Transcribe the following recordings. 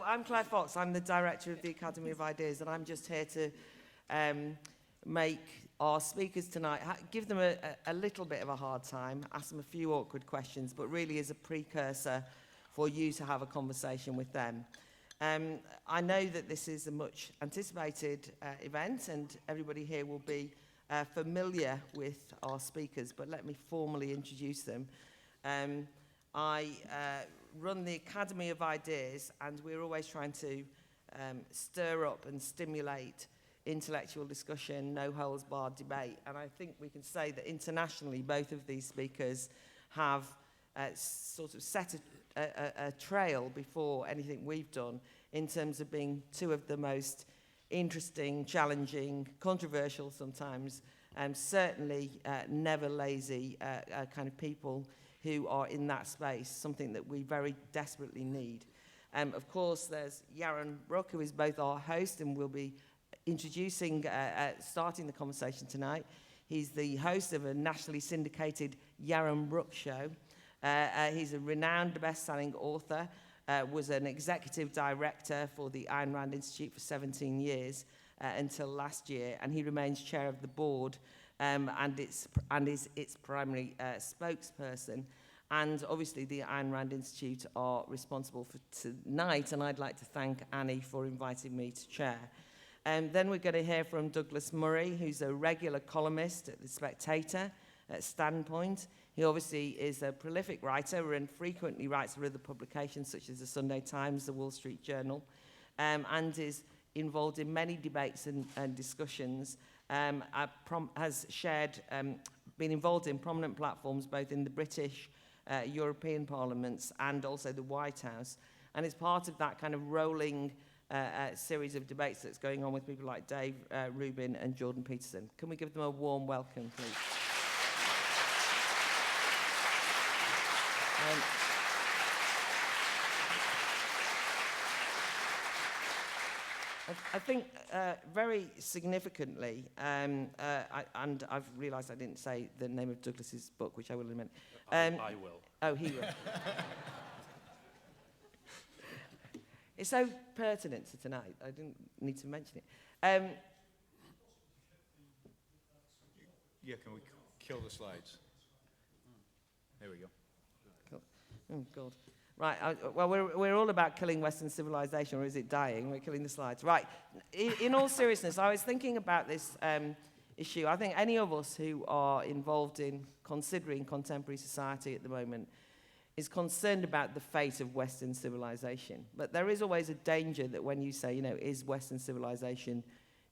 I'm Claire Fox. I'm the director of the Academy of Ideas, and I'm just here to make our speakers tonight, give them a little bit of a hard time, ask them a few awkward questions, but really as a precursor for you to have a conversation with them. I know that this is a much anticipated event, and everybody here will be familiar with our speakers, but let me formally introduce them. I run the Academy of Ideas, and we're always trying to stir up and stimulate intellectual discussion, no-holds-barred debate. And I think we can say that internationally, both of these speakers have sort of set a trail before anything we've done in terms of being two of the most interesting, challenging, controversial sometimes, certainly never lazy kind of people who are in that space, something that we very desperately need. Of course, there's Yaron Brook, who is both our host and will be introducing, starting the conversation tonight. He's the host of a nationally syndicated Yaron Brook show. He's a renowned best-selling author, was an executive director for the Ayn Rand Institute for 17 years until last year, and he remains chair of the board and is its primary spokesperson. And obviously the Ayn Rand Institute are responsible for tonight, and I'd like to thank Annie for inviting me to chair. Then we're going to hear from Douglas Murray, who's a regular columnist at The Spectator, at Standpoint. He obviously is a prolific writer and frequently writes for other publications such as the Sunday Times, the Wall Street Journal, and is involved in many debates and discussions, has shared, been involved in prominent platforms both in the British, European parliaments and also the White House, and is part of that kind of rolling series of debates that's going on with people like Dave Rubin and Jordan Peterson. Can we give them a warm welcome, please? I think very significantly, and I've realised I didn't say the name of Douglas's book, which I will in a minute. I will. Oh, he will. It's so pertinent to tonight, I didn't need to mention it. Yeah, can we kill the slides? There we go. Cool. Oh, God. Right, well, we're all about killing Western civilization, or is it dying? We're killing the slides. Right, in all seriousness, I was thinking about this issue. I think any of us who are involved in considering contemporary society at the moment is concerned about the fate of Western civilization. But there is always a danger that when you say, you know, is Western civilization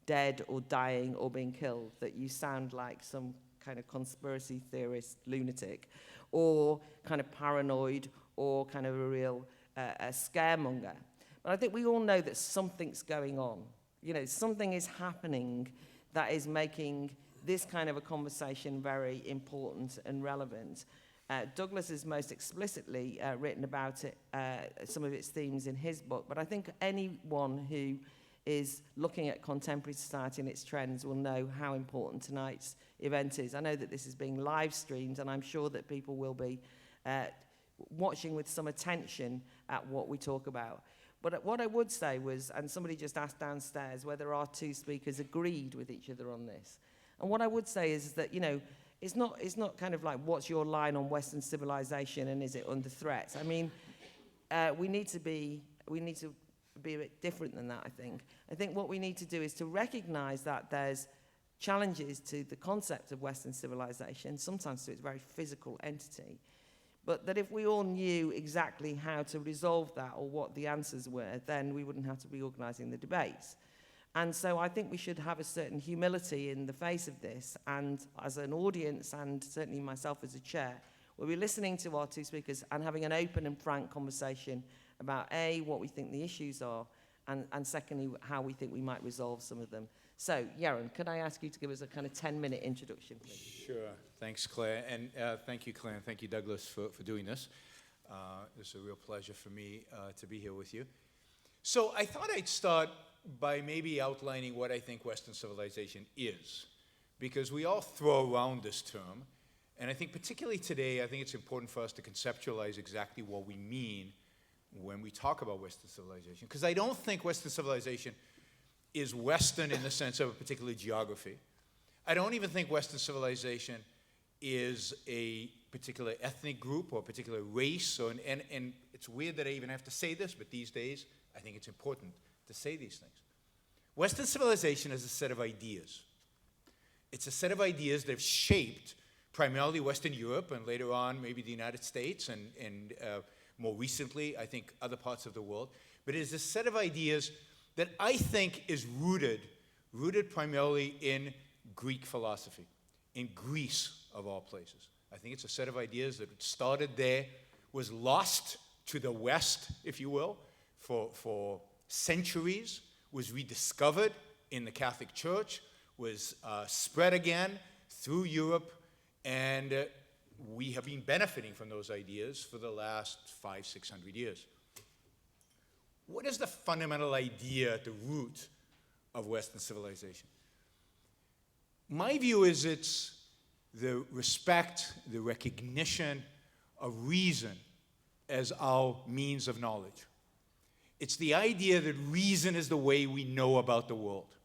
dead or dying or being killed, that you sound like some kind of conspiracy theorist lunatic or kind of paranoid or kind of a real a scaremonger. But I think we all know that something's going on. You know, something is happening that is making this kind of a conversation very important and relevant. Douglas has most explicitly written about it, some of its themes in his book, but I think anyone who is looking at contemporary society and its trends will know how important tonight's event is. I know that this is being live streamed, and I'm sure that people will be watching with some attention at what we talk about. But what I would say was, and somebody just asked downstairs whether our two speakers agreed with each other on this. And what I would say is that, you know, it's not kind of like what's your line on Western civilization and is it under threat. I mean, we need to be a bit different than that, I think. I think what we need to do is to recognize that there's challenges to the concept of Western civilization, sometimes to its very physical entity, but that if we all knew exactly how to resolve that or what the answers were, then we wouldn't have to be organizing the debates. And so I think we should have a certain humility in the face of this, and as an audience, and certainly myself as a chair, we'll be listening to our two speakers and having an open and frank conversation about A, what we think the issues are, and secondly, how we think we might resolve some of them. So, Yaron, could I ask you to give us a kind of 10-minute introduction, please? Sure. Thanks, Claire. And thank you, Claire, and thank you, Douglas, for doing this. It's a real pleasure for me to be here with you. So I thought I'd start by maybe outlining what I think Western civilization is, because we all throw around this term, and I think particularly today, I think it's important for us to conceptualize exactly what we mean when we talk about Western civilization, because I don't think Western civilization is Western in the sense of a particular geography. I don't even think Western civilization is a particular ethnic group or a particular race. And it's weird that I even have to say this, but these days I think it's important to say these things. Western civilization is a set of ideas. It's a set of ideas that have shaped primarily Western Europe and later on maybe the United States and more recently, I think, other parts of the world. But it is a set of ideas that I think is rooted primarily in Greek philosophy, in Greece of all places. I think it's a set of ideas that started there, was lost to the West, if you will, for centuries, was rediscovered in the Catholic Church, was spread again through Europe, and we have been benefiting from those ideas for the last 500-600 years. What is the fundamental idea at the root of Western civilization? My view is it's the respect, the recognition of reason as our means of knowledge. It's the idea that reason is the way we know about the world.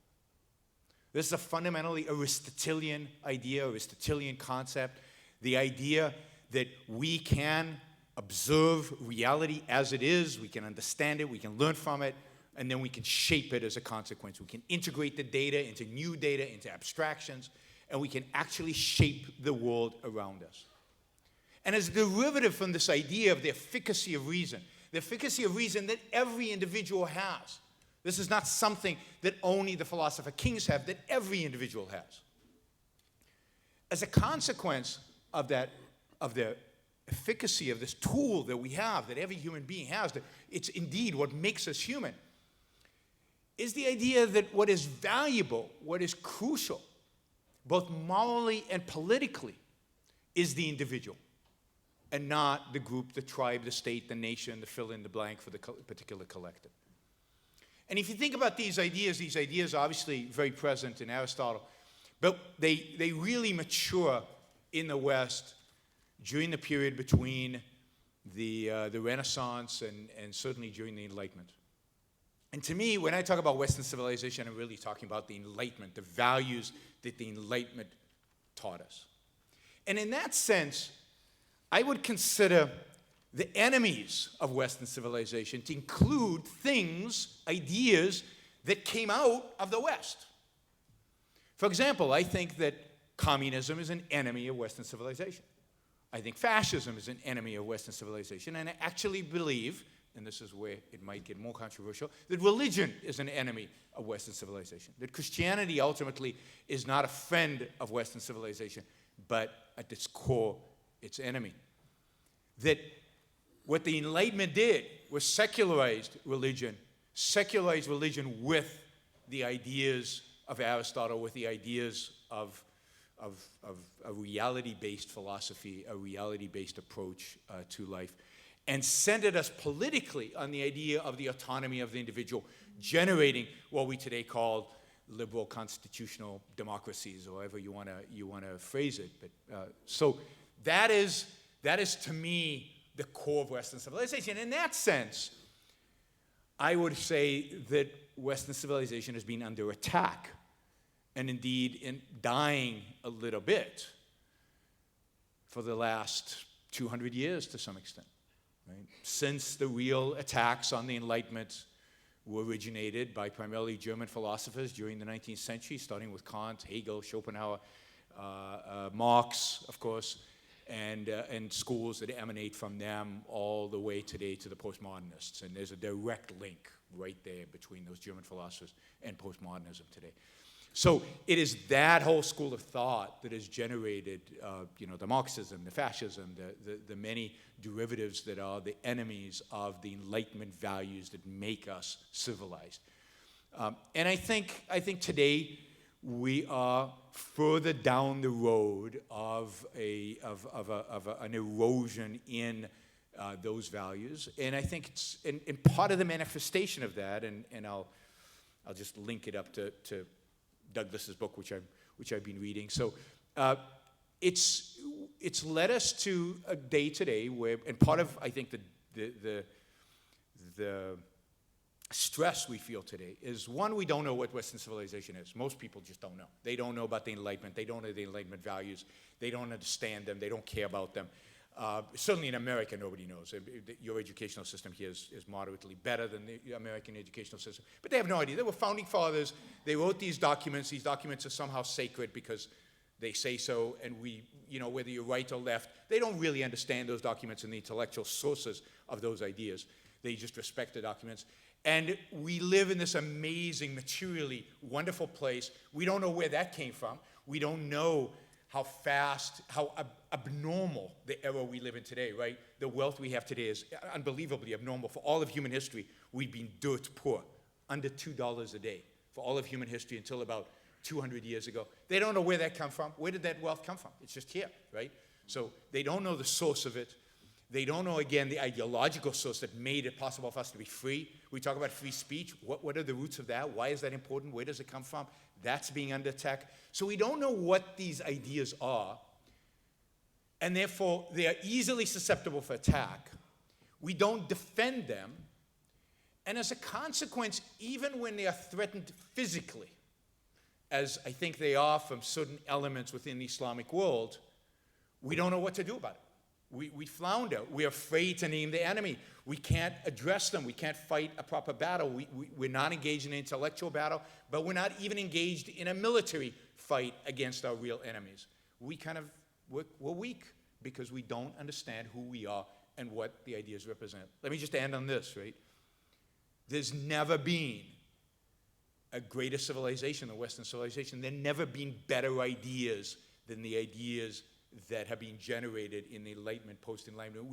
This is a fundamentally Aristotelian idea, Aristotelian concept, the idea that we can observe reality as it is, we can understand it, we can learn from it, and then we can shape it as a consequence. We can integrate the data into new data, into abstractions, and we can actually shape the world around us. And as a derivative from this idea of the efficacy of reason that every individual has. This is not something that only the philosopher kings have, that every individual has. As a consequence of that, of the efficacy of this tool that we have, that every human being has, that it's indeed what makes us human, is the idea that what is valuable, what is crucial, both morally and politically, is the individual, and not the group, the tribe, the state, the nation, the fill in the blank for the particular collective. And if you think about these ideas are obviously very present in Aristotle, but they really mature in the West during the period between the Renaissance and certainly during the Enlightenment. And to me, when I talk about Western civilization, I'm really talking about the Enlightenment, the values that the Enlightenment taught us. And in that sense, I would consider the enemies of Western civilization to include things, ideas that came out of the West. For example, I think that communism is an enemy of Western civilization. I think fascism is an enemy of Western civilization, and I actually believe, and this is where it might get more controversial, that religion is an enemy of Western civilization, that Christianity ultimately is not a friend of Western civilization, but at its core, its enemy. That what the Enlightenment did was secularized religion with the ideas of Aristotle, with the ideas of a reality-based philosophy, a reality-based approach to life, and centered us politically on the idea of the autonomy of the individual, generating what we today call liberal constitutional democracies, or however you want to phrase it. But so that is to me the core of Western civilization. In that sense, I would say that Western civilization has been under attack, and indeed in dying a little bit for the last 200 years to some extent. Right? Since the real attacks on the Enlightenment were originated by primarily German philosophers during the 19th century, starting with Kant, Hegel, Schopenhauer, Marx, of course, and schools that emanate from them all the way today to the postmodernists. And there's a direct link right there between those German philosophers and postmodernism today. So it is that whole school of thought that has generated, the Marxism, the fascism, the many derivatives that are the enemies of the Enlightenment values that make us civilized. And I think today we are further down the road of an erosion in those values, and I think it's and part of the manifestation of that, and I'll just link it up to Douglas's book, which I've been reading. So it's led us to a day today where, and part of I think the the stress we feel today is, one, we don't know what Western civilization is. Most people just don't know. They don't know about the Enlightenment. They don't know the Enlightenment values. They don't understand them. They don't care about them. Certainly in America, nobody knows. Your educational system here is moderately better than the American educational system. But they have no idea. They were founding fathers. They wrote these documents. These documents are somehow sacred because they say so, and we, whether you're right or left, they don't really understand those documents and the intellectual sources of those ideas. They just respect the documents. And we live in this amazing, materially wonderful place. We don't know where that came from. We don't know how fast, how abnormal the era we live in today, right? The wealth we have today is unbelievably abnormal. For all of human history, we've been dirt poor, under $2 a day for all of human history until about 200 years ago. They don't know where that come from. Where did that wealth come from? It's just here, right? So they don't know the source of it. They don't know, again, the ideological source that made it possible for us to be free. We talk about free speech. What are the roots of that? Why is that important? Where does it come from? That's being under attack. So we don't know what these ideas are, and therefore they are easily susceptible for attack. We don't defend them, and as a consequence, even when they are threatened physically, as I think they are from certain elements within the Islamic world, we don't know what to do about it. We flounder. We're afraid to name the enemy. We can't address them. We can't fight a proper battle. We're not engaged in an intellectual battle, but we're not even engaged in a military fight against our real enemies. We're weak because we don't understand who we are and what the ideas represent. Let me just end on this, right? There's never been a greater civilization than Western civilization. There never been better ideas than the ideas that have been generated in the Enlightenment, post-Enlightenment.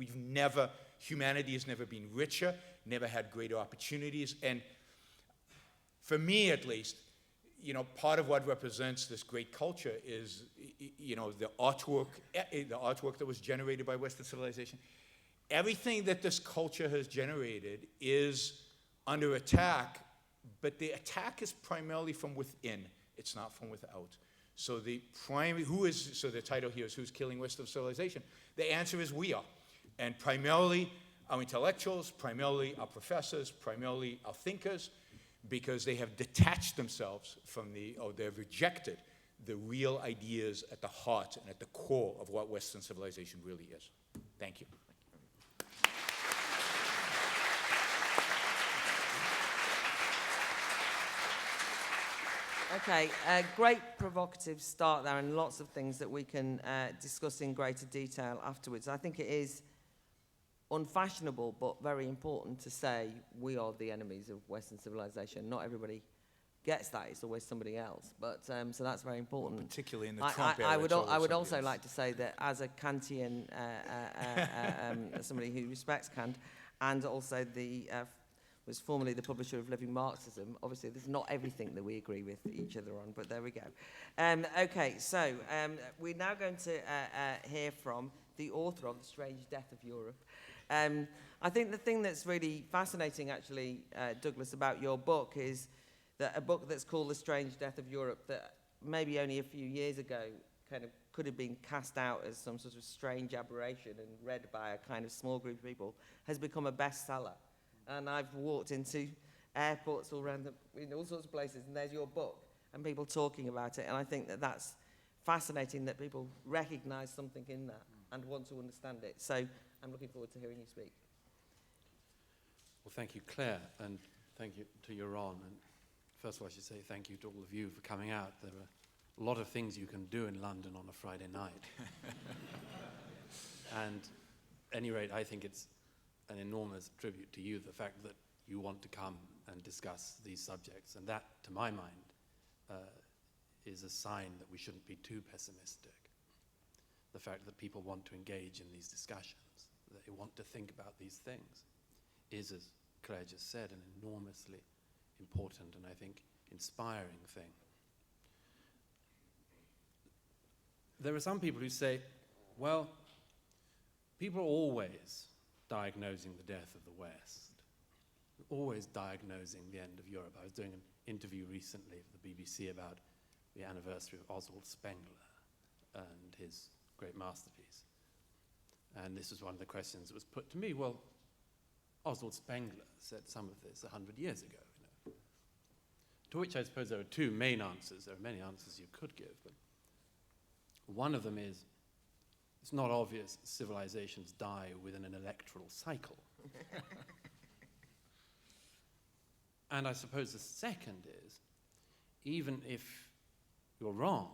Humanity has never been richer, never had greater opportunities. And for me, at least, part of what represents this great culture is, the artwork that was generated by Western civilization. Everything that this culture has generated is under attack, but the attack is primarily from within. It's not from without. So the title here is Who's Killing Western Civilization? The answer is we are. And primarily our intellectuals, primarily our professors, primarily our thinkers, because they have detached themselves from they've rejected the real ideas at the heart and at the core of what Western civilization really is. Thank you. Okay, a great provocative start there, and lots of things that we can discuss in greater detail afterwards. I think it is unfashionable but very important to say we are the enemies of Western civilization. Not everybody gets that. It's always somebody else. But so that's very important. Particularly in the Trump era. I would also like to say that as a Kantian, somebody who respects Kant, and also was formerly the publisher of Living Marxism. Obviously, there's not everything that we agree with each other on, but there we go. Okay, so we're now going to hear from the author of The Strange Death of Europe. I think the thing that's really fascinating, actually, Douglas, about your book is that a book that's called The Strange Death of Europe, that maybe only a few years ago kind of could have been cast out as some sort of strange aberration and read by a kind of small group of people, has become a bestseller. And I've walked into airports all around, in all sorts of places, and there's your book, and people talking about it. And I think that that's fascinating that people recognize something in that and want to understand it. So I'm looking forward to hearing you speak. Well, thank you, Claire, and thank you to Yaron. And first of all, I should say thank you to all of you for coming out. There are a lot of things you can do in London on a Friday night. And at any rate, I think it's an enormous tribute to you, the fact that you want to come and discuss these subjects. And that, to my mind, is a sign that we shouldn't be too pessimistic. The fact that people want to engage in these discussions, that they want to think about these things, is, as Claire just said, an enormously important and I think inspiring thing. There are some people who say, well, people are always diagnosing the death of the West, always diagnosing the end of Europe. I was doing an interview recently for the BBC about the anniversary of Oswald Spengler and his great masterpiece. And this was one of the questions that was put to me. Well, Oswald Spengler said some of this 100 years ago. To which I suppose there are two main answers. There are many answers you could give, but one of them is it's not obvious civilizations die within an electoral cycle. And I suppose the second is, even if you're wrong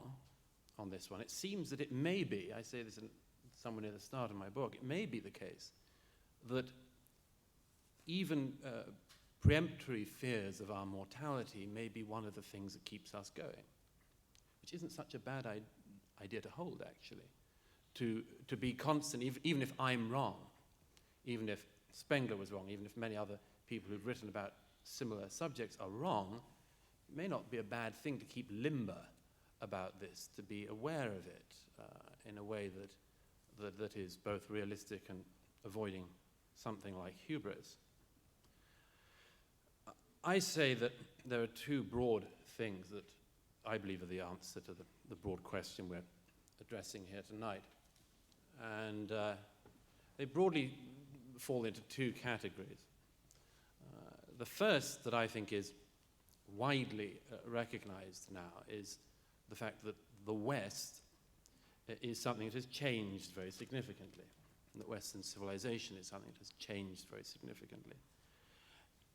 on this one, it seems that it may be, I say this somewhere near the start of my book, it may be the case that even preemptory fears of our mortality may be one of the things that keeps us going, which isn't such a bad idea to hold, actually. To be constant, even if I'm wrong, even if Spengler was wrong, even if many other people who've written about similar subjects are wrong, it may not be a bad thing to keep limber about this, to be aware of it in a way that is both realistic and avoiding something like hubris. I say that there are two broad things that I believe are the answer to the broad question we're addressing here tonight. And they broadly fall into two categories. The first that I think is widely recognized now is the fact that the West is something that has changed very significantly, and that Western civilization is something that has changed very significantly.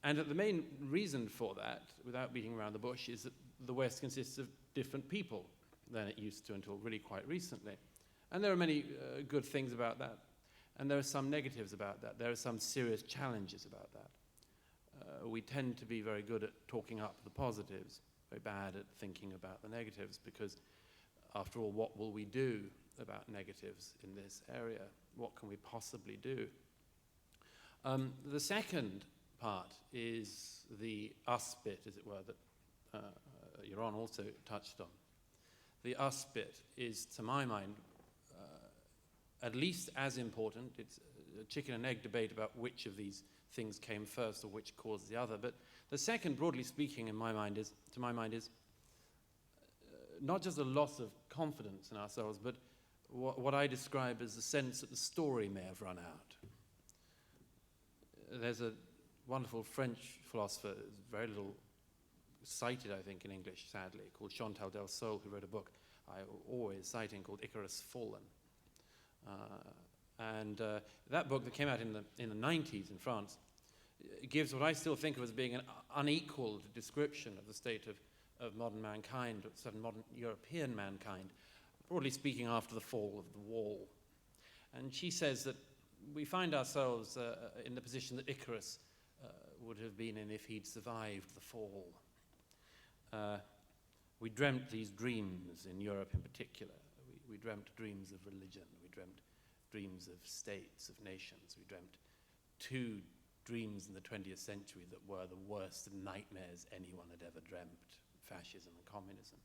And that the main reason for that, without beating around the bush, is that the West consists of different people than it used to until really quite recently. And there are many good things about that, and there are some negatives about that. There are some serious challenges about that. We tend to be very good at talking up the positives, very bad at thinking about the negatives, because after all, what will we do about negatives in this area? What can we possibly do? The second part is the us bit, as it were, that Yaron also touched on. The us bit is, to my mind, at least as important. It's a chicken and egg debate about which of these things came first or which caused the other. But the second, broadly speaking, to my mind, is not just a loss of confidence in ourselves, but what I describe as the sense that the story may have run out. There's a wonderful French philosopher, very little cited, I think, in English, sadly, called Chantal Del Sol, who wrote a book I always citing called Icarus Fallen. That book that came out in the 90s in France gives what I still think of as being an unequaled description of the state of modern mankind, or certain modern European mankind, broadly speaking, after the fall of the wall. And she says that we find ourselves in the position that Icarus would have been in if he'd survived the fall. We dreamt these dreams in Europe in particular. We dreamt dreams of religion. We dreamt dreams of states, of nations. We dreamt two dreams in the 20th century that were the worst nightmares anyone had ever dreamt: fascism and communism.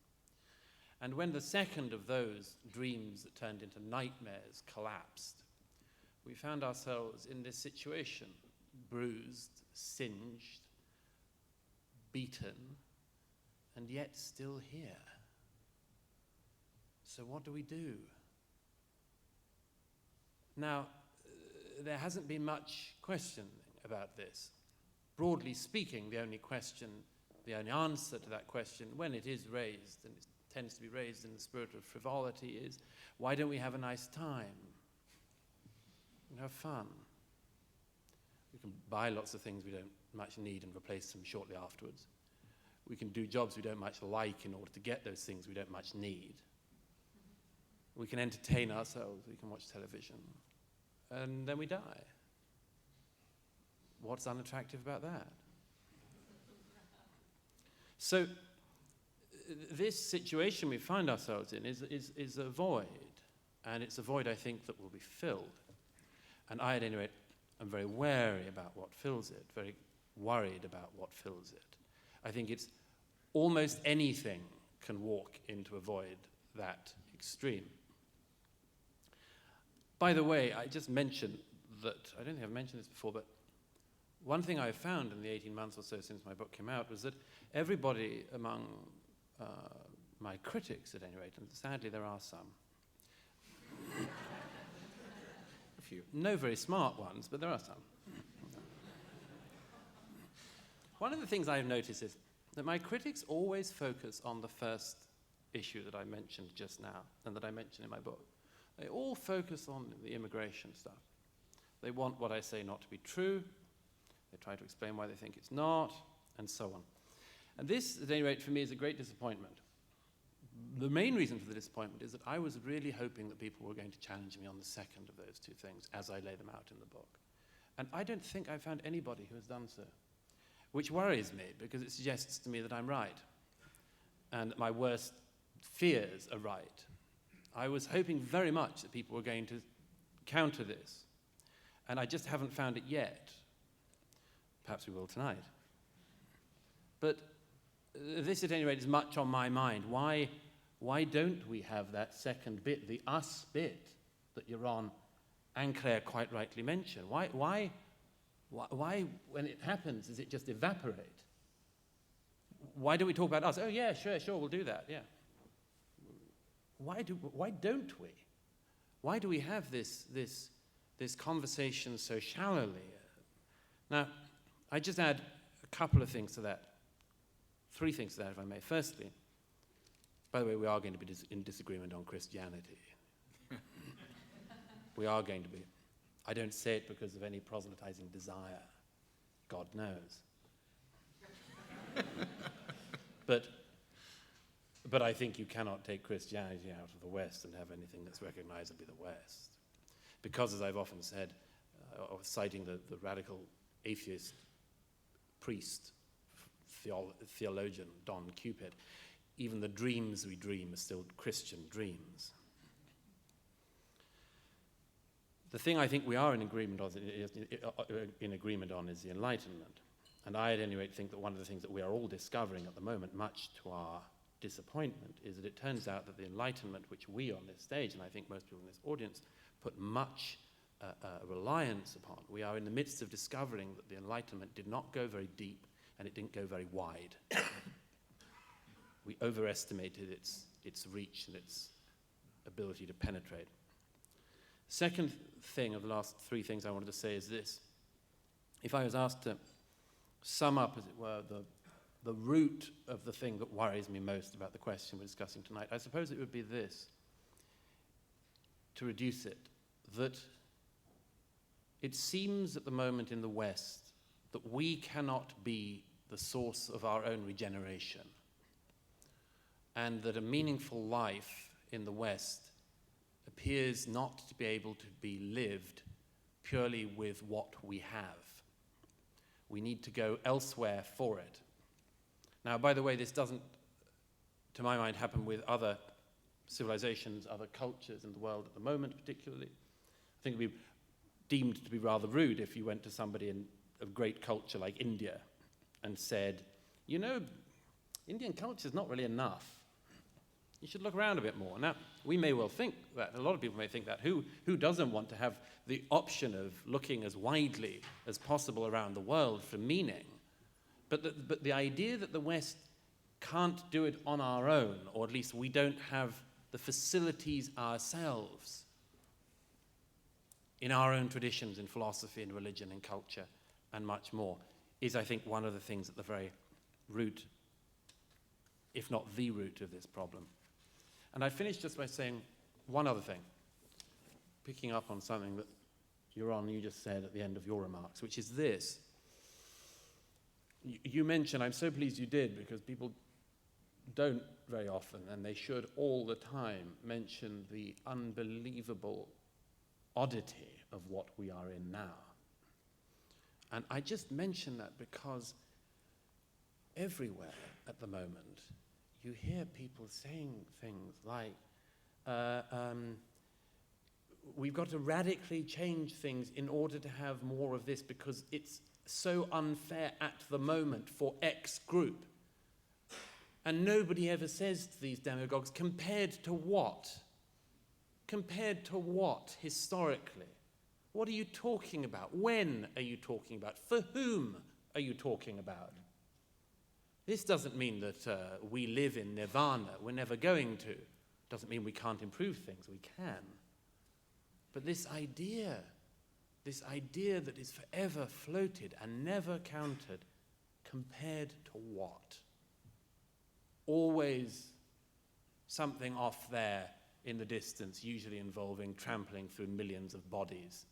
And when the second of those dreams that turned into nightmares collapsed, we found ourselves in this situation, bruised, singed, beaten, and yet still here. So what do we do? Now, there hasn't been much questioning about this. Broadly speaking, the only answer to that question, when it is raised, and it tends to be raised in the spirit of frivolity, is, why don't we have a nice time and have fun? We can buy lots of things we don't much need and replace them shortly afterwards. We can do jobs we don't much like in order to get those things we don't much need. We can entertain ourselves, we can watch television, and then we die. What's unattractive about that? So this situation we find ourselves in is a void, and it's a void, I think, that will be filled. And I, at any rate, am very wary about what fills it, very worried about what fills it. I think it's almost anything can walk into a void that extreme. By the way, I just mentioned that, I don't think I've mentioned this before, but one thing I found in the 18 months or so since my book came out was that everybody among my critics, at any rate, and sadly there are some, A few. no very smart ones, but there are some. One of the things I've noticed is that my critics always focus on the first issue that I mentioned just now and that I mentioned in my book. They all focus on the immigration stuff. They want what I say not to be true. They try to explain why they think it's not, and so on. And this, at any rate, for me, is a great disappointment. The main reason for the disappointment is that I was really hoping that people were going to challenge me on the second of those two things as I lay them out in the book. And I don't think I've found anybody who has done so, which worries me because it suggests to me that I'm right and that my worst fears are right. I was hoping very much that people were going to counter this, and I just haven't found it yet. Perhaps we will tonight. But this, at any rate, is much on my mind. Why don't we have that second bit, the us bit, that Yaron and Claire quite rightly mentioned? Why, when it happens, does it just evaporate? Why do we talk about us? Oh, yeah, sure, we'll do that, yeah. Why don't we? Why do we have this conversation so shallowly? Now, I just add a couple of things to that. 3 things to that, if I may. Firstly, by the way, we are going to be in disagreement on Christianity. We are going to be. I don't say it because of any proselytizing desire. God knows. But I think you cannot take Christianity out of the West and have anything that's recognizably the West. Because, as I've often said, citing the radical atheist priest, theologian Don Cupid, even the dreams we dream are still Christian dreams. The thing I think we are in agreement on is the Enlightenment. And I, at any rate, think that one of the things that we are all discovering at the moment, much to our disappointment, is that it turns out that the Enlightenment, which we on this stage, and I think most people in this audience, put much reliance upon, we are in the midst of discovering that the Enlightenment did not go very deep and it didn't go very wide. We overestimated its reach and its ability to penetrate. Second thing of the last 3 things I wanted to say is this. If I was asked to sum up, as it were, the root of the thing that worries me most about the question we're discussing tonight, I suppose it would be this, to reduce it, that it seems at the moment in the West that we cannot be the source of our own regeneration, and that a meaningful life in the West appears not to be able to be lived purely with what we have. We need to go elsewhere for it. Now, by the way, this doesn't, to my mind, happen with other civilizations, other cultures in the world at the moment, particularly. I think it would be deemed to be rather rude if you went to somebody of great culture like India and said, you know, Indian culture is not really enough. You should look around a bit more. Now, we may well think that, a lot of people may think that. Who doesn't want to have the option of looking as widely as possible around the world for meaning? But the idea that the West can't do it on our own, or at least we don't have the facilities ourselves in our own traditions, in philosophy, in religion, in culture, and much more, is, I think, one of the things at the very root, if not the root of this problem. And I'd finish just by saying one other thing, picking up on something that, Yaron, you just said at the end of your remarks, which is this. You mentioned, I'm so pleased you did, because people don't very often, and they should all the time, mention the unbelievable oddity of what we are in now. And I just mention that because everywhere at the moment, you hear people saying things like, we've got to radically change things in order to have more of this because it's so unfair at the moment for X group. And nobody ever says to these demagogues, compared to what? Compared to what, historically? What are you talking about? When are you talking about? For whom are you talking about? This doesn't mean that we live in nirvana. We're never going to. Doesn't mean we can't improve things. We can. But this idea that is forever floated and never countered, compared to what? Always something off there in the distance, usually involving trampling through millions of bodies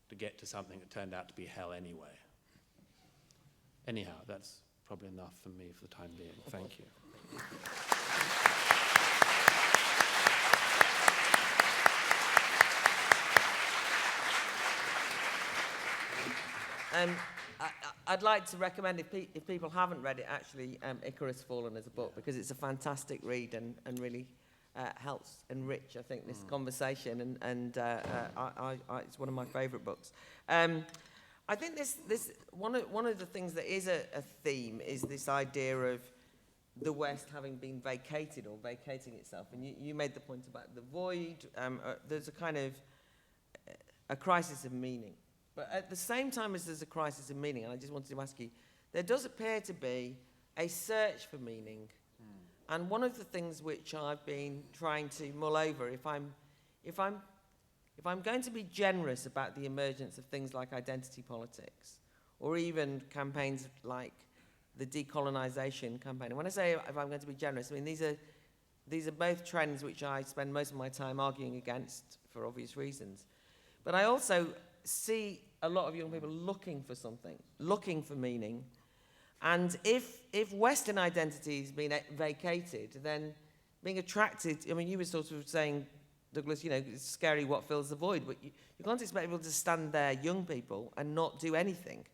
to get to something that turned out to be hell anyway. Anyhow, that's probably enough for me for the time being. Thank you. I'd like to recommend, if people haven't read it, actually, Icarus Fallen as a book, because it's a fantastic read and really helps enrich, I think, this conversation, and it's one of my favourite books. I think this one of the things that is a theme is this idea of the West having been vacated or vacating itself, and you made the point about the void. There's a kind of a crisis of meaning. But at the same time as there's a crisis of meaning, and I just wanted to ask you, there does appear to be a search for meaning. And one of the things which I've been trying to mull over, if I'm going to be generous about the emergence of things like identity politics, or even campaigns like the decolonization campaign, and when I say if I'm going to be generous, I mean these are both trends which I spend most of my time arguing against for obvious reasons. But I also see a lot of young people looking for something, looking for meaning. And if Western identity has been vacated, then being attracted, I mean, you were sort of saying, Douglas, you know, it's scary what fills the void, but you can't expect people to stand there, young people, and not do anything.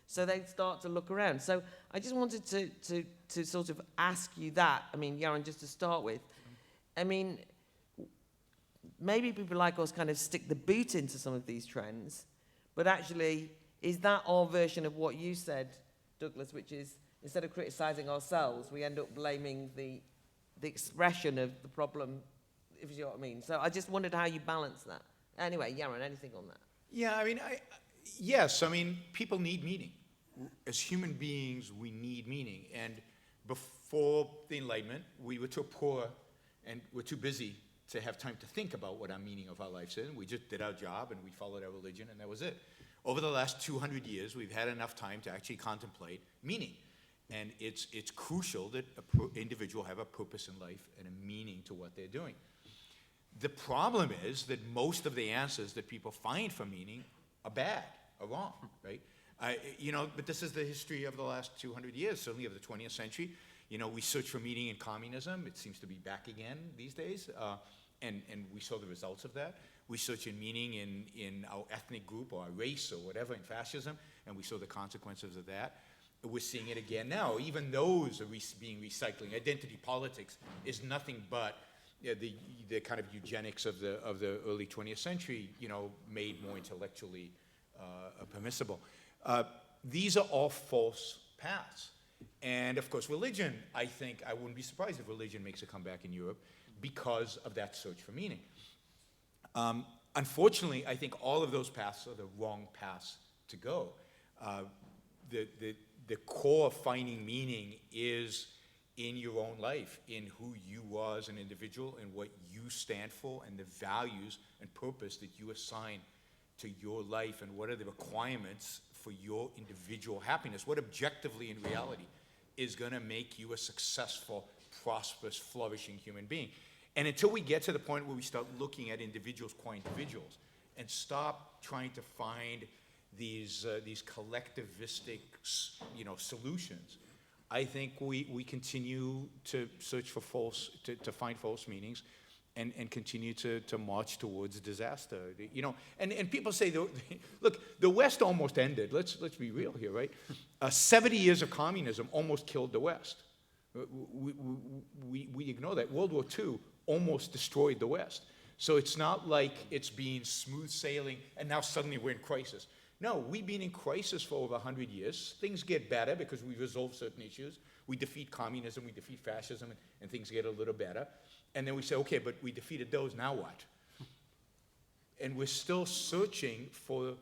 So they start to look around. So I just wanted to sort of ask you that. I mean, Yaron, just to start with, I mean, maybe people like us kind of stick the boot into some of these trends, but actually, is that our version of what you said, Douglas, which is instead of criticizing ourselves, we end up blaming the expression of the problem, if you know what I mean? So I just wondered how you balance that. Anyway, Yaron, anything on that? Yeah, I mean, yes, I mean, people need meaning. As human beings, we need meaning. And before the Enlightenment, we were too poor and we're too busy to have time to think about what our meaning of our lives is. We just did our job and we followed our religion and that was it. Over the last 200 years, we've had enough time to actually contemplate meaning. And it's crucial that an individual have a purpose in life and a meaning to what they're doing. The problem is that most of the answers that people find for meaning are bad, are wrong, right? But this is the history of the last 200 years, certainly of the 20th century. You know, we search for meaning in communism. It seems to be back again these days. And we saw the results of that. We search in meaning in our ethnic group or our race or whatever in fascism, and we saw the consequences of that. We're seeing it again now. Even those are being recycling. Identity politics is nothing but the kind of eugenics of the early 20th century, you know, made more intellectually permissible. These are all false paths. And of course, religion, I think, I wouldn't be surprised if religion makes a comeback in Europe because of that search for meaning. Unfortunately, I think all of those paths are the wrong paths to go. The core of finding meaning is in your own life, in who you are as an individual and what you stand for and the values and purpose that you assign to your life and what are the requirements for your individual happiness. What objectively in reality is going to make you a successful, prosperous, flourishing human being. And until we get to the point where we start looking at individuals qua individuals and stop trying to find these collectivistic, solutions, I think we continue to search for to find false meanings, and continue to march towards disaster. And people say, look, the West almost ended. Let's be real here, right? 70 years of communism almost killed the West. We ignore that. World War II almost destroyed the West. So it's not like it's been smooth sailing and now suddenly we're in crisis. No, we've been in crisis for over 100 years. Things get better because we resolve certain issues. We defeat communism, we defeat fascism, and things get a little better. And then we say, okay, but we defeated those, now what? And we're still searching for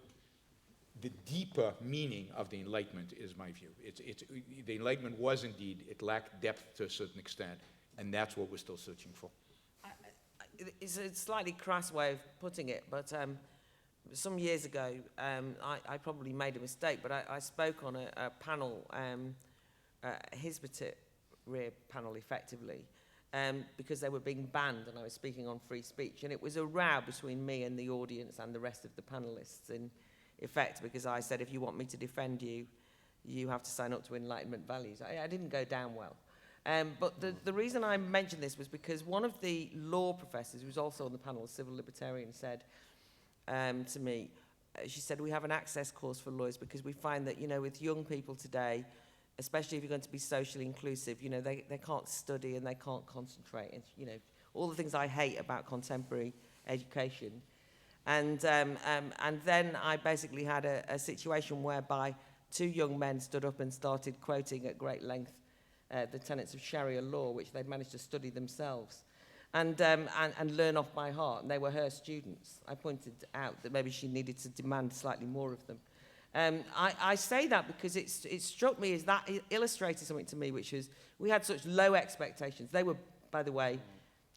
the deeper meaning of the Enlightenment, is my view. The Enlightenment was indeed, it lacked depth to a certain extent, and that's what we're still searching for. It's a slightly crass way of putting it, but some years ago, I probably made a mistake, but I spoke on a panel his particular panel effectively because they were being banned and I was speaking on free speech. And it was a row between me and the audience and the rest of the panelists in effect, because I said, if you want me to defend you, you have to sign up to Enlightenment values. I didn't go down well. But the reason I mentioned this was because one of the law professors, who was also on the panel, a civil libertarian, said to me, she said, we have an access course for lawyers because we find that, you know, with young people today, especially if you're going to be socially inclusive, you know, they can't study and they can't concentrate. And, you know, all the things I hate about contemporary education. And then I basically had a situation whereby two young men stood up and started quoting at great length the tenets of Sharia law, which they'd managed to study themselves and learn off by heart. And they were her students. I pointed out that maybe she needed to demand slightly more of them. I say that because it struck me as that illustrated something to me, which was we had such low expectations. They were, by the way,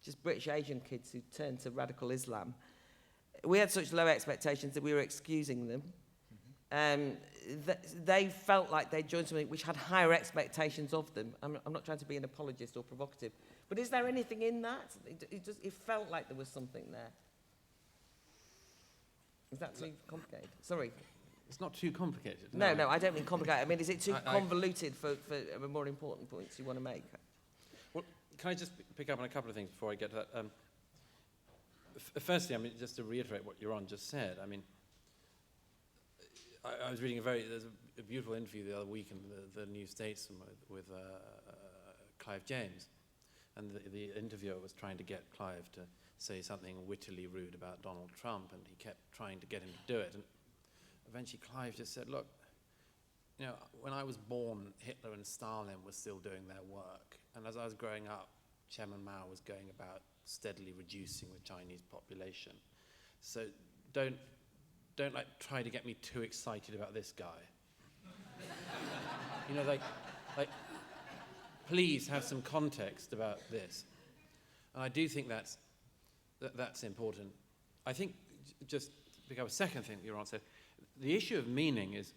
just British Asian kids who turned to radical Islam. We had such low expectations that we were excusing them. They felt like they joined something which had higher expectations of them. I'm not trying to be an apologist or provocative, but is there anything in that? It felt like there was something there. Is that too complicated? Sorry. It's not too complicated. No, I don't mean complicated. I mean, is it too convoluted for more important points you want to make? Well, can I just pick up on a couple of things before I get to that? Firstly, I mean, just to reiterate what Yaron just said, I mean, I was reading there's a beautiful interview the other week in the New Statesman with Clive James, and the interviewer was trying to get Clive to say something wittily rude about Donald Trump, and he kept trying to get him to do it, and eventually Clive just said, look, you know, when I was born, Hitler and Stalin were still doing their work, and as I was growing up, Chairman Mao was going about steadily reducing the Chinese population. So don't like try to get me too excited about this guy. You know, like please have some context about this. And I do think that's important. I think just to pick up a second thing that Yaron said, the issue of meaning it's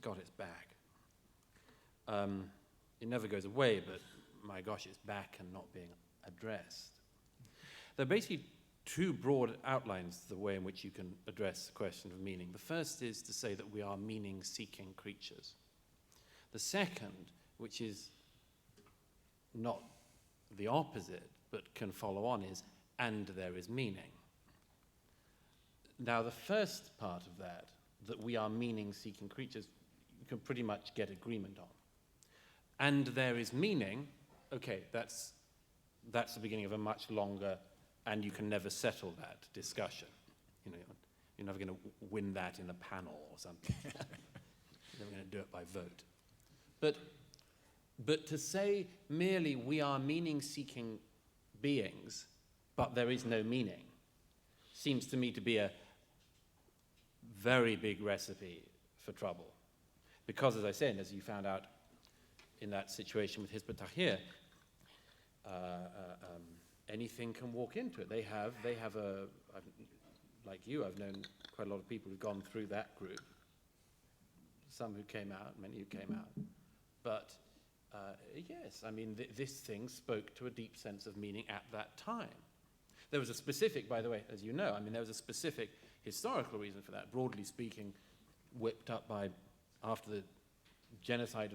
got its back. It never goes away, but my gosh, it's back and not being addressed. There are basically two broad outlines, the way in which you can address the question of meaning. The first is to say that we are meaning-seeking creatures. The second, which is not the opposite, but can follow on, is, and there is meaning. Now, the first part of that we are meaning-seeking creatures, you can pretty much get agreement on. And there is meaning, okay, that's the beginning of a much longer, and you can never settle that discussion. You know, you're never going to win that in a panel or something. You're never going to do it by vote. But to say merely we are meaning-seeking beings, but there is no meaning, seems to me to be a very big recipe for trouble. Because, as I said, as you found out in that situation with Hizb ut-Tahrir, anything can walk into it. They have like you, I've known quite a lot of people who've gone through that group. Some who came out, many who came out. But yes, I mean, this thing spoke to a deep sense of meaning at that time. There was a specific, by the way, as you know, I mean, there was a specific historical reason for that, broadly speaking, whipped up by, after the genocide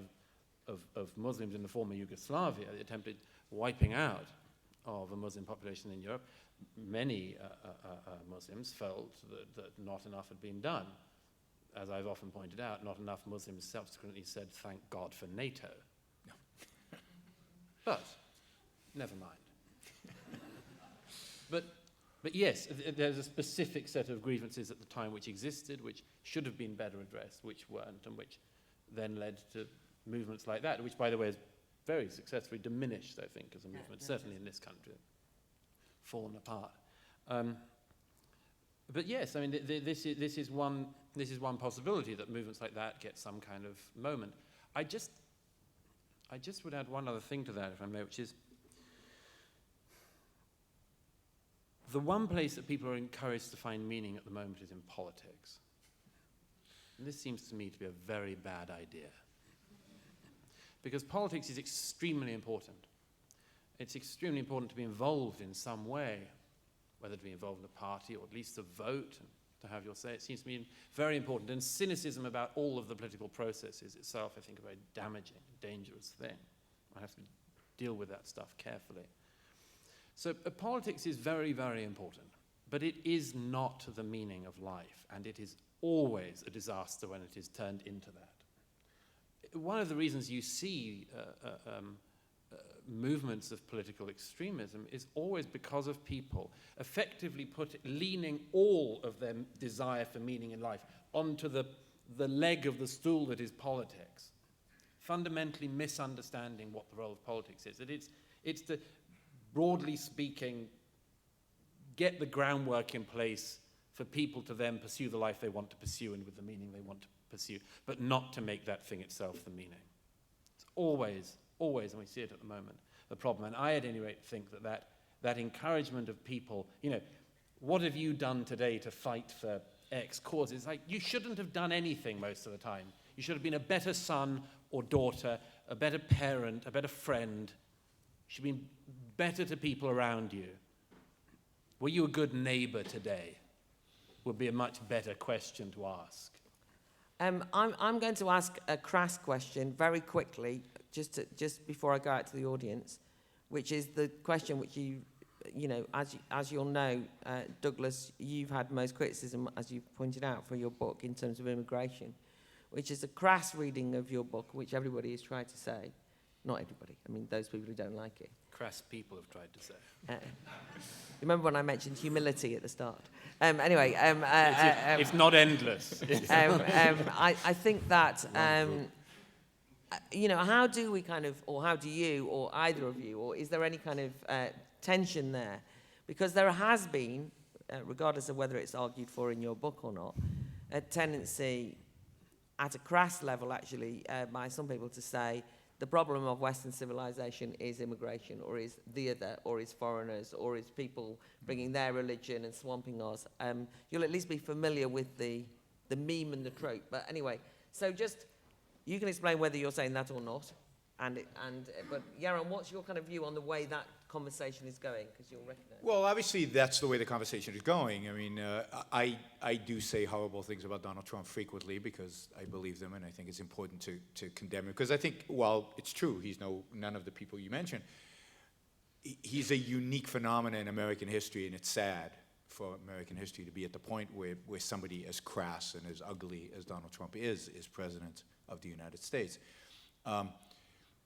of Muslims in the former Yugoslavia, the attempted wiping out of a Muslim population in Europe. Many Muslims felt that not enough had been done. As I've often pointed out, not enough Muslims subsequently said, thank God for NATO. No. But, never mind. But yes, there's a specific set of grievances at the time which existed, which should have been better addressed, which weren't, and which then led to movements like that, which, by the way, has very successfully diminished, I think, as a movement, certainly in this country, fallen apart. But yes, I mean, this is one possibility, that movements like that get some kind of moment. I just would add one other thing to that, if I may, which is the one place that people are encouraged to find meaning at the moment is in politics. And this seems to me to be a very bad idea. because politics is extremely important. It's extremely important to be involved in some way, whether to be involved in a party or at least to vote and to have your say. It seems to me very important. And cynicism about all of the political process is itself, I think, a very damaging, dangerous thing. I have to deal with that stuff carefully. So politics is very, very important, but it is not the meaning of life, and it is always a disaster when it is turned into that. One of the reasons you see movements of political extremism is always because of people effectively leaning all of their desire for meaning in life onto the leg of the stool that is politics, fundamentally misunderstanding what the role of politics is. That it's to, broadly speaking, get the groundwork in place for people to then pursue the life they want to pursue and with the meaning they want to pursue, but not to make that thing itself the meaning. It's always, and we see it at the moment, the problem. And I, at any rate, think that encouragement of people, what have you done today to fight for X cause? It's like, you shouldn't have done anything most of the time. You should have been a better son or daughter, a better parent, a better friend. You should be better to people around you. Were you a good neighbor today? Would be a much better question to ask. I'm going to ask a crass question very quickly, just before I go out to the audience, which is the question which as you'll know, Douglas, you've had most criticism, as you pointed out, for your book in terms of immigration, which is a crass reading of your book, which everybody has tried to say. Not everybody. I mean, those people who don't like it. Crass people have tried to say. Remember when I mentioned humility at the start? It's not endless. I think that, how do we kind of, or how do you, or either of you, or is there any kind of tension there? Because there has been, regardless of whether it's argued for in your book or not, a tendency at a crass level, actually, by some people to say, the problem of Western civilization is immigration, or is the other, or is foreigners, or is people bringing their religion and swamping ours. You'll at least be familiar with the meme and the trope. But anyway, so just, you can explain whether you're saying that or not. But Yaron, what's your kind of view on the way that conversation is going? Because you'll recognize. Well, obviously, that's the way the conversation is going. I mean, I do say horrible things about Donald Trump frequently because I believe them, and I think it's important to condemn him. Because I think, while it's true, he's none of the people you mentioned, he's a unique phenomenon in American history, and it's sad for American history to be at the point where somebody as crass and as ugly as Donald Trump is president of the United States.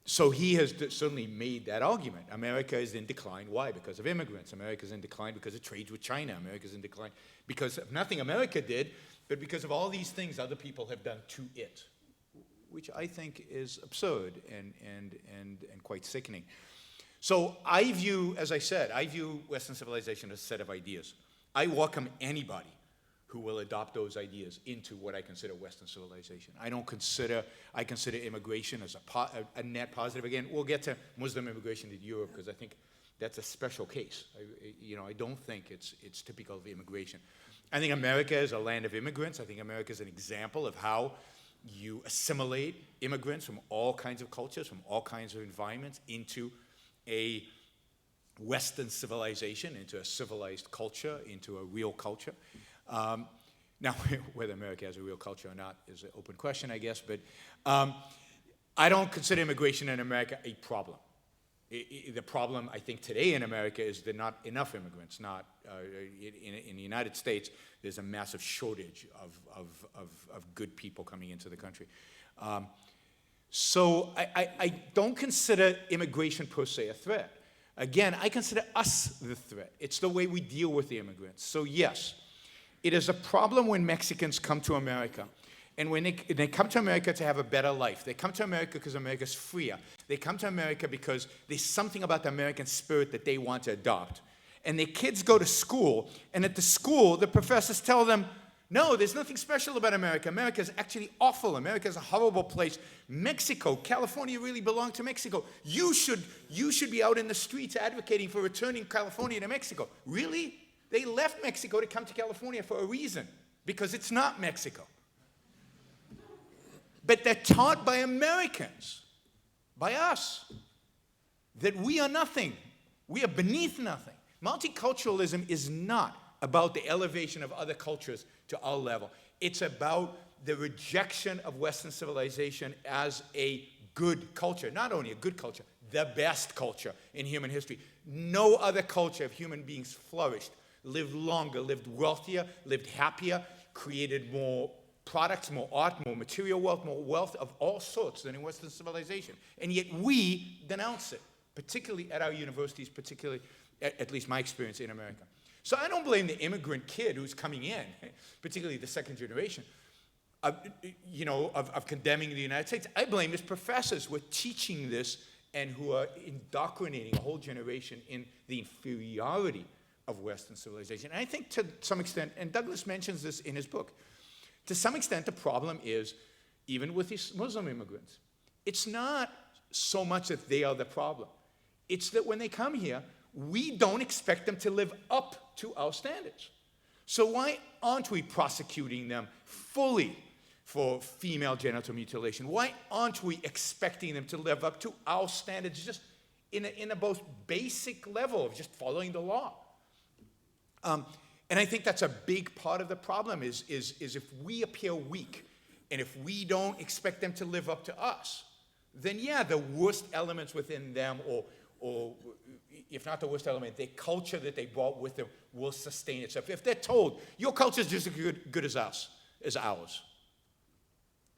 So he has certainly made that argument. America is in decline. Why? Because of immigrants. America is in decline because it trades with China. America is in decline because of nothing America did, but because of all these things other people have done to it, which I think is absurd and quite sickening. So as I said, I view Western civilization as a set of ideas. I welcome anybody who will adopt those ideas into what I consider Western civilization. I consider immigration as a net positive. Again, we'll get to Muslim immigration to Europe because I think that's a special case. I don't think it's typical of immigration. I think America is a land of immigrants. I think America is an example of how you assimilate immigrants from all kinds of cultures, from all kinds of environments into a Western civilization, into a civilized culture, into a real culture. Now, whether America has a real culture or not is an open question, I guess, but I don't consider immigration in America a problem. The problem, I think, today in America is there are not enough immigrants. In the United States, there's a massive shortage of good people coming into the country. So I don't consider immigration per se a threat. Again, I consider us the threat. It's the way we deal with the immigrants. So yes, it is a problem when Mexicans come to America. And when they come to America to have a better life. They come to America because America's freer. They come to America because there's something about the American spirit that they want to adopt. And their kids go to school, and at the school, the professors tell them, no, there's nothing special about America. America is actually awful. America is a horrible place. Mexico, California really belong to Mexico. You should be out in the streets advocating for returning California to Mexico. Really? They left Mexico to come to California for a reason, because it's not Mexico. But they're taught by Americans by us, that we are nothing. We are beneath nothing. Multiculturalism is not about the elevation of other cultures to our level. It's about the rejection of Western civilization as a good culture. Not only a good culture, the best culture in human history. No other culture of human beings flourished, lived longer, lived wealthier, lived happier, created more products, more art, more material wealth, more wealth of all sorts than in Western civilization. And yet we denounce it, particularly at our universities, particularly, at least my experience in America. So I don't blame the immigrant kid who's coming in, particularly the second generation, of condemning the United States. I blame his professors who are teaching this and who are indoctrinating a whole generation in the inferiority of Western civilization. And I think to some extent, and Douglas mentions this in his book, to some extent the problem is, even with these Muslim immigrants, it's not so much that they are the problem. It's that when they come here, we don't expect them to live up to our standards. So why aren't we prosecuting them fully for female genital mutilation? Why aren't we expecting them to live up to our standards just in a most basic level of just following the law? And I think that's a big part of the problem is if we appear weak and if we don't expect them to live up to us, then yeah, the worst elements within them, or if not the worst element, the culture that they brought with them will sustain itself. If they're told, your culture is just as good as ours,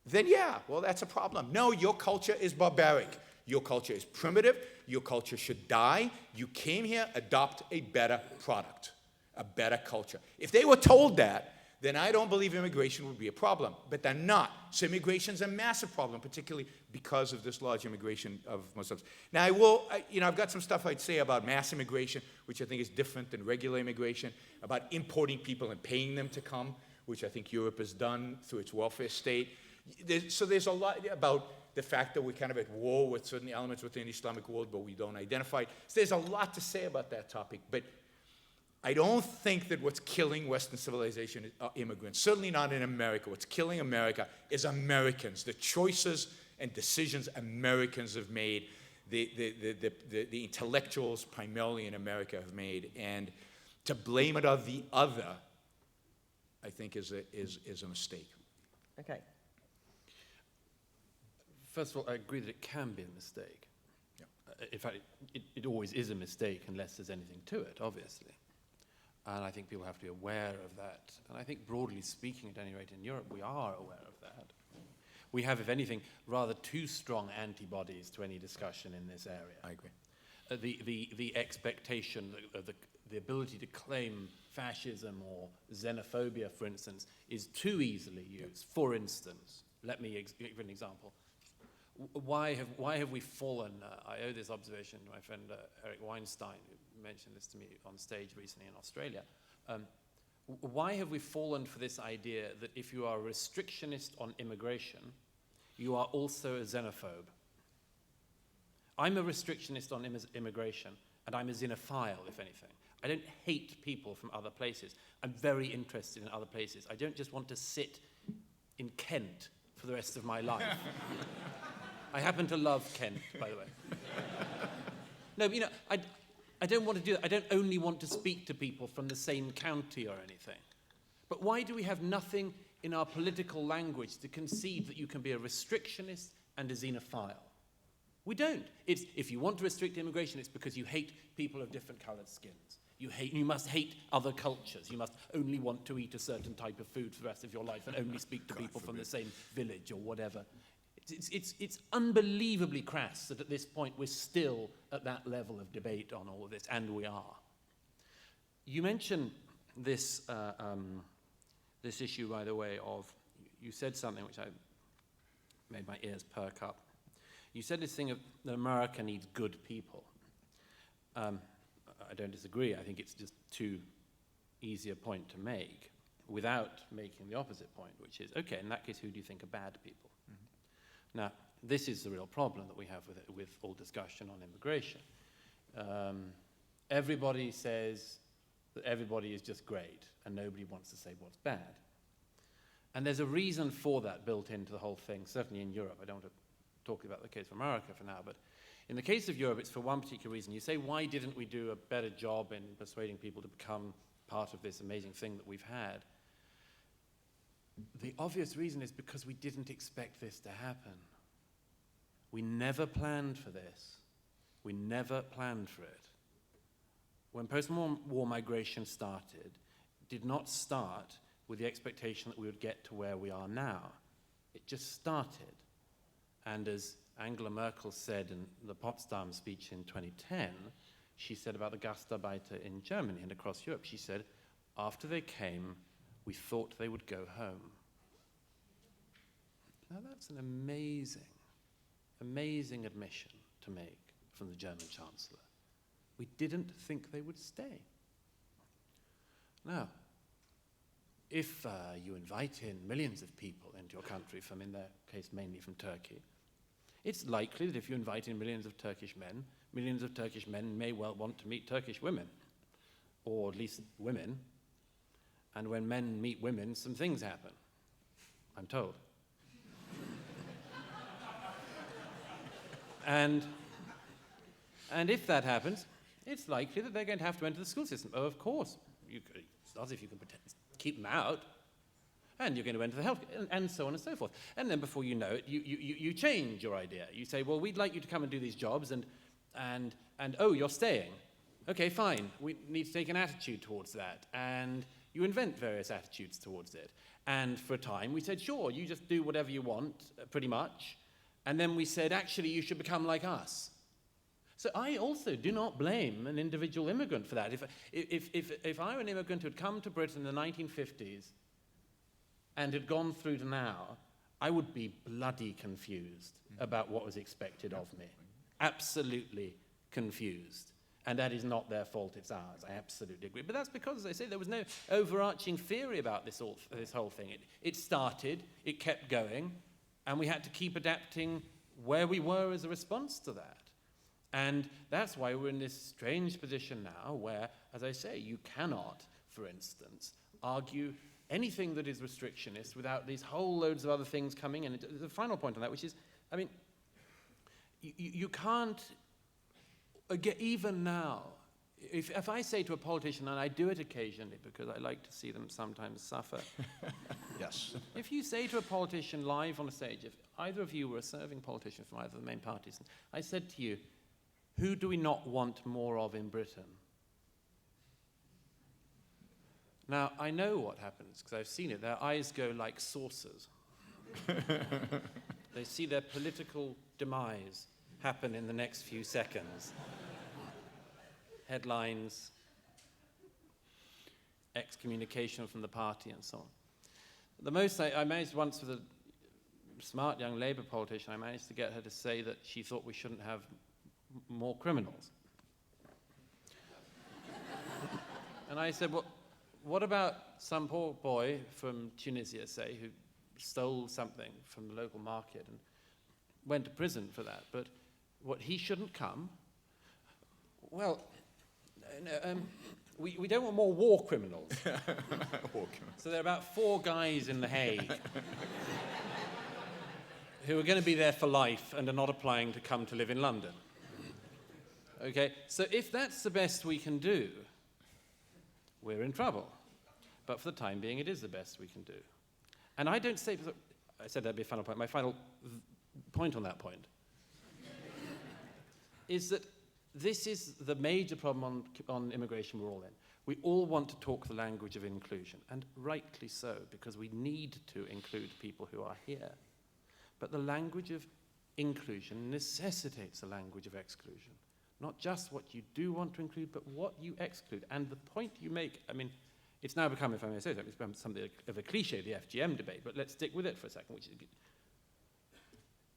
then yeah, well, that's a problem. No, your culture is barbaric. Your culture is primitive. Your culture should die. You came here, adopt a better product, a better culture. If they were told that, then I don't believe immigration would be a problem. But they're not. So immigration is a massive problem, particularly because of this large immigration of Muslims. Now, I've got some stuff I'd say about mass immigration, which I think is different than regular immigration, about importing people and paying them to come, which I think Europe has done through its welfare state. So there's a lot about the fact that we're kind of at war with certain elements within the Islamic world, but we don't identify it. So there's a lot to say about that topic, but I don't think that what's killing Western civilization are immigrants, certainly not in America. What's killing America is Americans, the choices and decisions Americans have made, the intellectuals primarily in America have made, and to blame it on the other, I think is a mistake. Okay. First of all, I agree that it can be a mistake. Yeah. In fact, it always is a mistake unless there's anything to it, obviously. And I think people have to be aware of that. And I think broadly speaking, at any rate in Europe, we are aware of that. We have, if anything, rather too strong antibodies to any discussion in this area. I agree. The expectation, the ability to claim fascism or xenophobia, for instance, is too easily used. For instance, let me give an example. Why have we fallen? I owe this observation to my friend Eric Weinstein, who mentioned this to me on stage recently in Australia. Why have we fallen for this idea that if you are a restrictionist on immigration, you are also a xenophobe? I'm a restrictionist on immigration, and I'm a xenophile, if anything. I don't hate people from other places. I'm very interested in other places. I don't just want to sit in Kent for the rest of my life. I happen to love Kent, by the way. No, but I don't want to do that. I don't only want to speak to people from the same county or anything. But why do we have nothing in our political language to concede that you can be a restrictionist and a xenophile? We don't. If you want to restrict immigration, it's because you hate people of different colored skins. You must hate other cultures. You must only want to eat a certain type of food for the rest of your life and only speak to people from the same village or whatever. It's unbelievably crass that at this point we're still at that level of debate on all of this, and we are. You mentioned this this issue, by the way, of, you said something which I made my ears perk up. You said this thing of that America needs good people. I don't disagree. I think it's just too easy a point to make without making the opposite point, which is, okay, in that case, who do you think are bad people? Now, this is the real problem that we have with all discussion on immigration. Everybody says that everybody is just great, and nobody wants to say what's bad. And there's a reason for that built into the whole thing, certainly in Europe. I don't want to talking about the case of America for now, but in the case of Europe, it's for one particular reason. You say, why didn't we do a better job in persuading people to become part of this amazing thing that we've had? The obvious reason is because we didn't expect this to happen. We never planned for this. We never planned for it. When post-war migration started, it did not start with the expectation that we would get to where we are now. It just started. And as Angela Merkel said in the Potsdam speech in 2010, she said about the Gastarbeiter in Germany and across Europe, she said, after they came, we thought they would go home. Now that's an amazing, amazing admission to make from the German Chancellor. We didn't think they would stay. Now, if you invite in millions of people into your country from, in their case, mainly from Turkey, it's likely that if you invite in millions of Turkish men may well want to meet Turkish women, or at least women. And when men meet women, some things happen, I'm told. And if that happens, it's likely that they're going to have to enter the school system. Oh, of course. It's not as if you can keep them out. And you're going to enter the health, and so on and so forth. And then before you know it, you change your idea. You say, well, we'd like you to come and do these jobs, and oh, you're staying. Okay, fine. We need to take an attitude towards that. And you invent various attitudes towards it. And for a time, we said, sure, you just do whatever you want, pretty much. And then we said, actually, you should become like us. So I also do not blame an individual immigrant for that. If I were an immigrant who had come to Britain in the 1950s and had gone through to now, I would be bloody confused about what was expected of me. Absolutely confused. And that is not their fault, it's ours. I absolutely agree. But that's because, as I say, there was no overarching theory about this whole thing. It started, it kept going, and we had to keep adapting where we were as a response to that. And that's why we're in this strange position now where, as I say, you cannot, for instance, argue anything that is restrictionist without these whole loads of other things coming in. And the final point on that, which is, I mean, you can't, even now, if I say to a politician, and I do it occasionally because I like to see them sometimes suffer. Yes. If you say to a politician live on a stage, if either of you were a serving politician from either of the main parties, I said to you, who do we not want more of in Britain? Now, I know what happens, because I've seen it. Their eyes go like saucers. They see their political demise happen in the next few seconds. Headlines, excommunication from the party, and so on. The most I managed once with a smart young Labour politician, I managed to get her to say that she thought we shouldn't have more criminals. And I said, well, what about some poor boy from Tunisia, say, who stole something from the local market and went to prison for that, but what, he shouldn't come? Well, we don't want more war criminals. So there are about 4 guys in The Hague who are going to be there for life and are not applying to come to live in London. Okay, so if that's the best we can do, we're in trouble. But for the time being, it is the best we can do. And I don't say, I said that'd be a final point. My final point on that point is that this is the major problem on immigration we're all in. We all want to talk the language of inclusion, and rightly so, because we need to include people who are here. But the language of inclusion necessitates a language of exclusion. Not just what you do want to include, but what you exclude. And the point you make, I mean, it's now become, if I may say so, it's become something of a cliche, the FGM debate, but let's stick with it for a second, which is,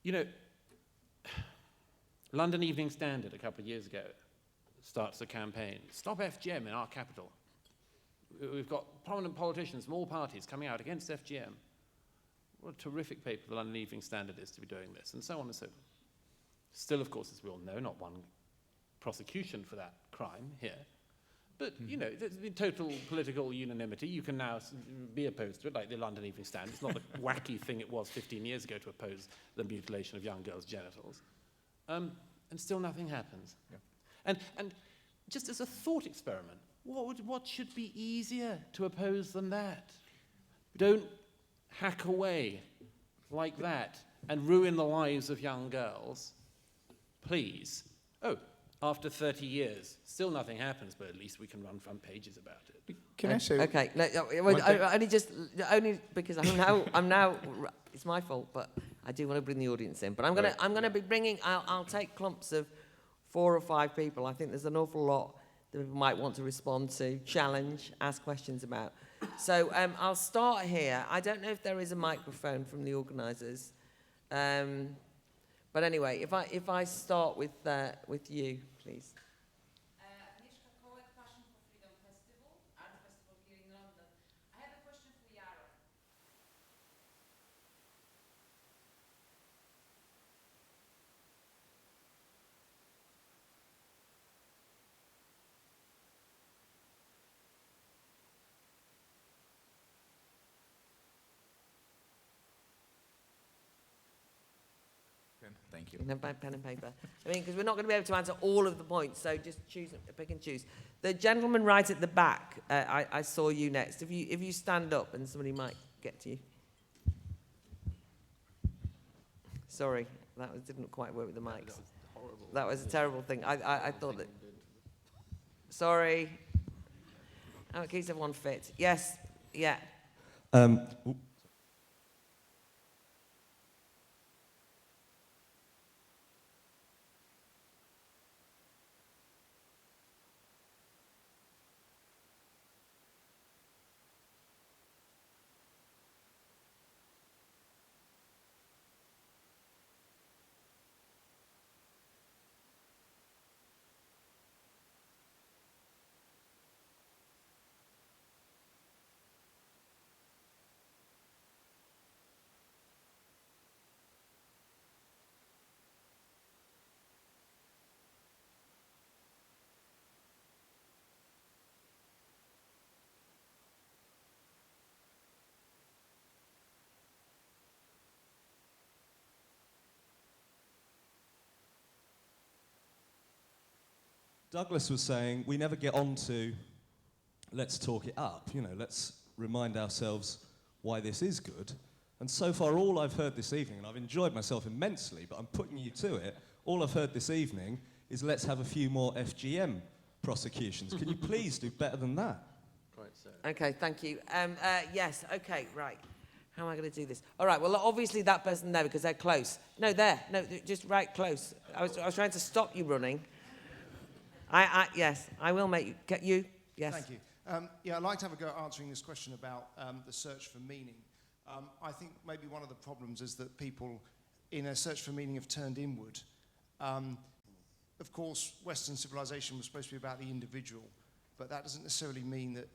you know, London Evening Standard a couple of years ago starts a campaign, stop FGM in our capital. We've got prominent politicians from all parties coming out against FGM. What a terrific paper the London Evening Standard is to be doing this, and so on and so forth. Still, of course, as we all know, not one prosecution for that crime here. But, you know, there's been total political unanimity. You can now be opposed to it, like the London Evening Stand. It's not the wacky thing it was 15 years ago to oppose the mutilation of young girls' genitals. And still nothing happens. Yeah. And just as a thought experiment, what should be easier to oppose than that? Don't hack away like that and ruin the lives of young girls. Please. Oh, after 30 years, still nothing happens, but at least we can run front pages about it. Can I say... Okay, only because I'm now, it's my fault, but I do want to bring the audience in. But I'm gonna be bringing, I'll take clumps of 4 or 5 people. I think there's an awful lot that people might want to respond to, challenge, ask questions about. So I'll start here. I don't know if there is a microphone from the organisers. But anyway, if I start with you, please. Agnieszka Kołek, Passion for Freedom Festival, Art Festival here in London. I have a question for Yaron. Thank you. No, pen and paper. I mean, because we're not going to be able to answer all of the points, so just pick and choose. The gentleman right at the back, I saw you next. If you stand up and somebody might get to you. Sorry, didn't quite work with the mics. That was horrible. That was a terrible thing. I thought that. Sorry. Oh, it keeps everyone fit. Yes. Yeah. Douglas was saying we never get on to let's talk it up, you know, let's remind ourselves why this is good. And so far all I've heard this evening, and I've enjoyed myself immensely, but I'm putting you to it, all I've heard this evening is let's have a few more FGM prosecutions. Can you please do better than that? Quite so. Okay, thank you. Yes, okay, right. How am I going to do this? All right, well, obviously that person there, because they're close. No, there. No, just right close. I was trying to stop you running. Yes, I will make you. Get you? Yes. Thank you. Yeah, I'd like to have a go at answering this question about the search for meaning. I think maybe one of the problems is that people in a search for meaning have turned inward. Of course, Western civilization was supposed to be about the individual, but that doesn't necessarily mean that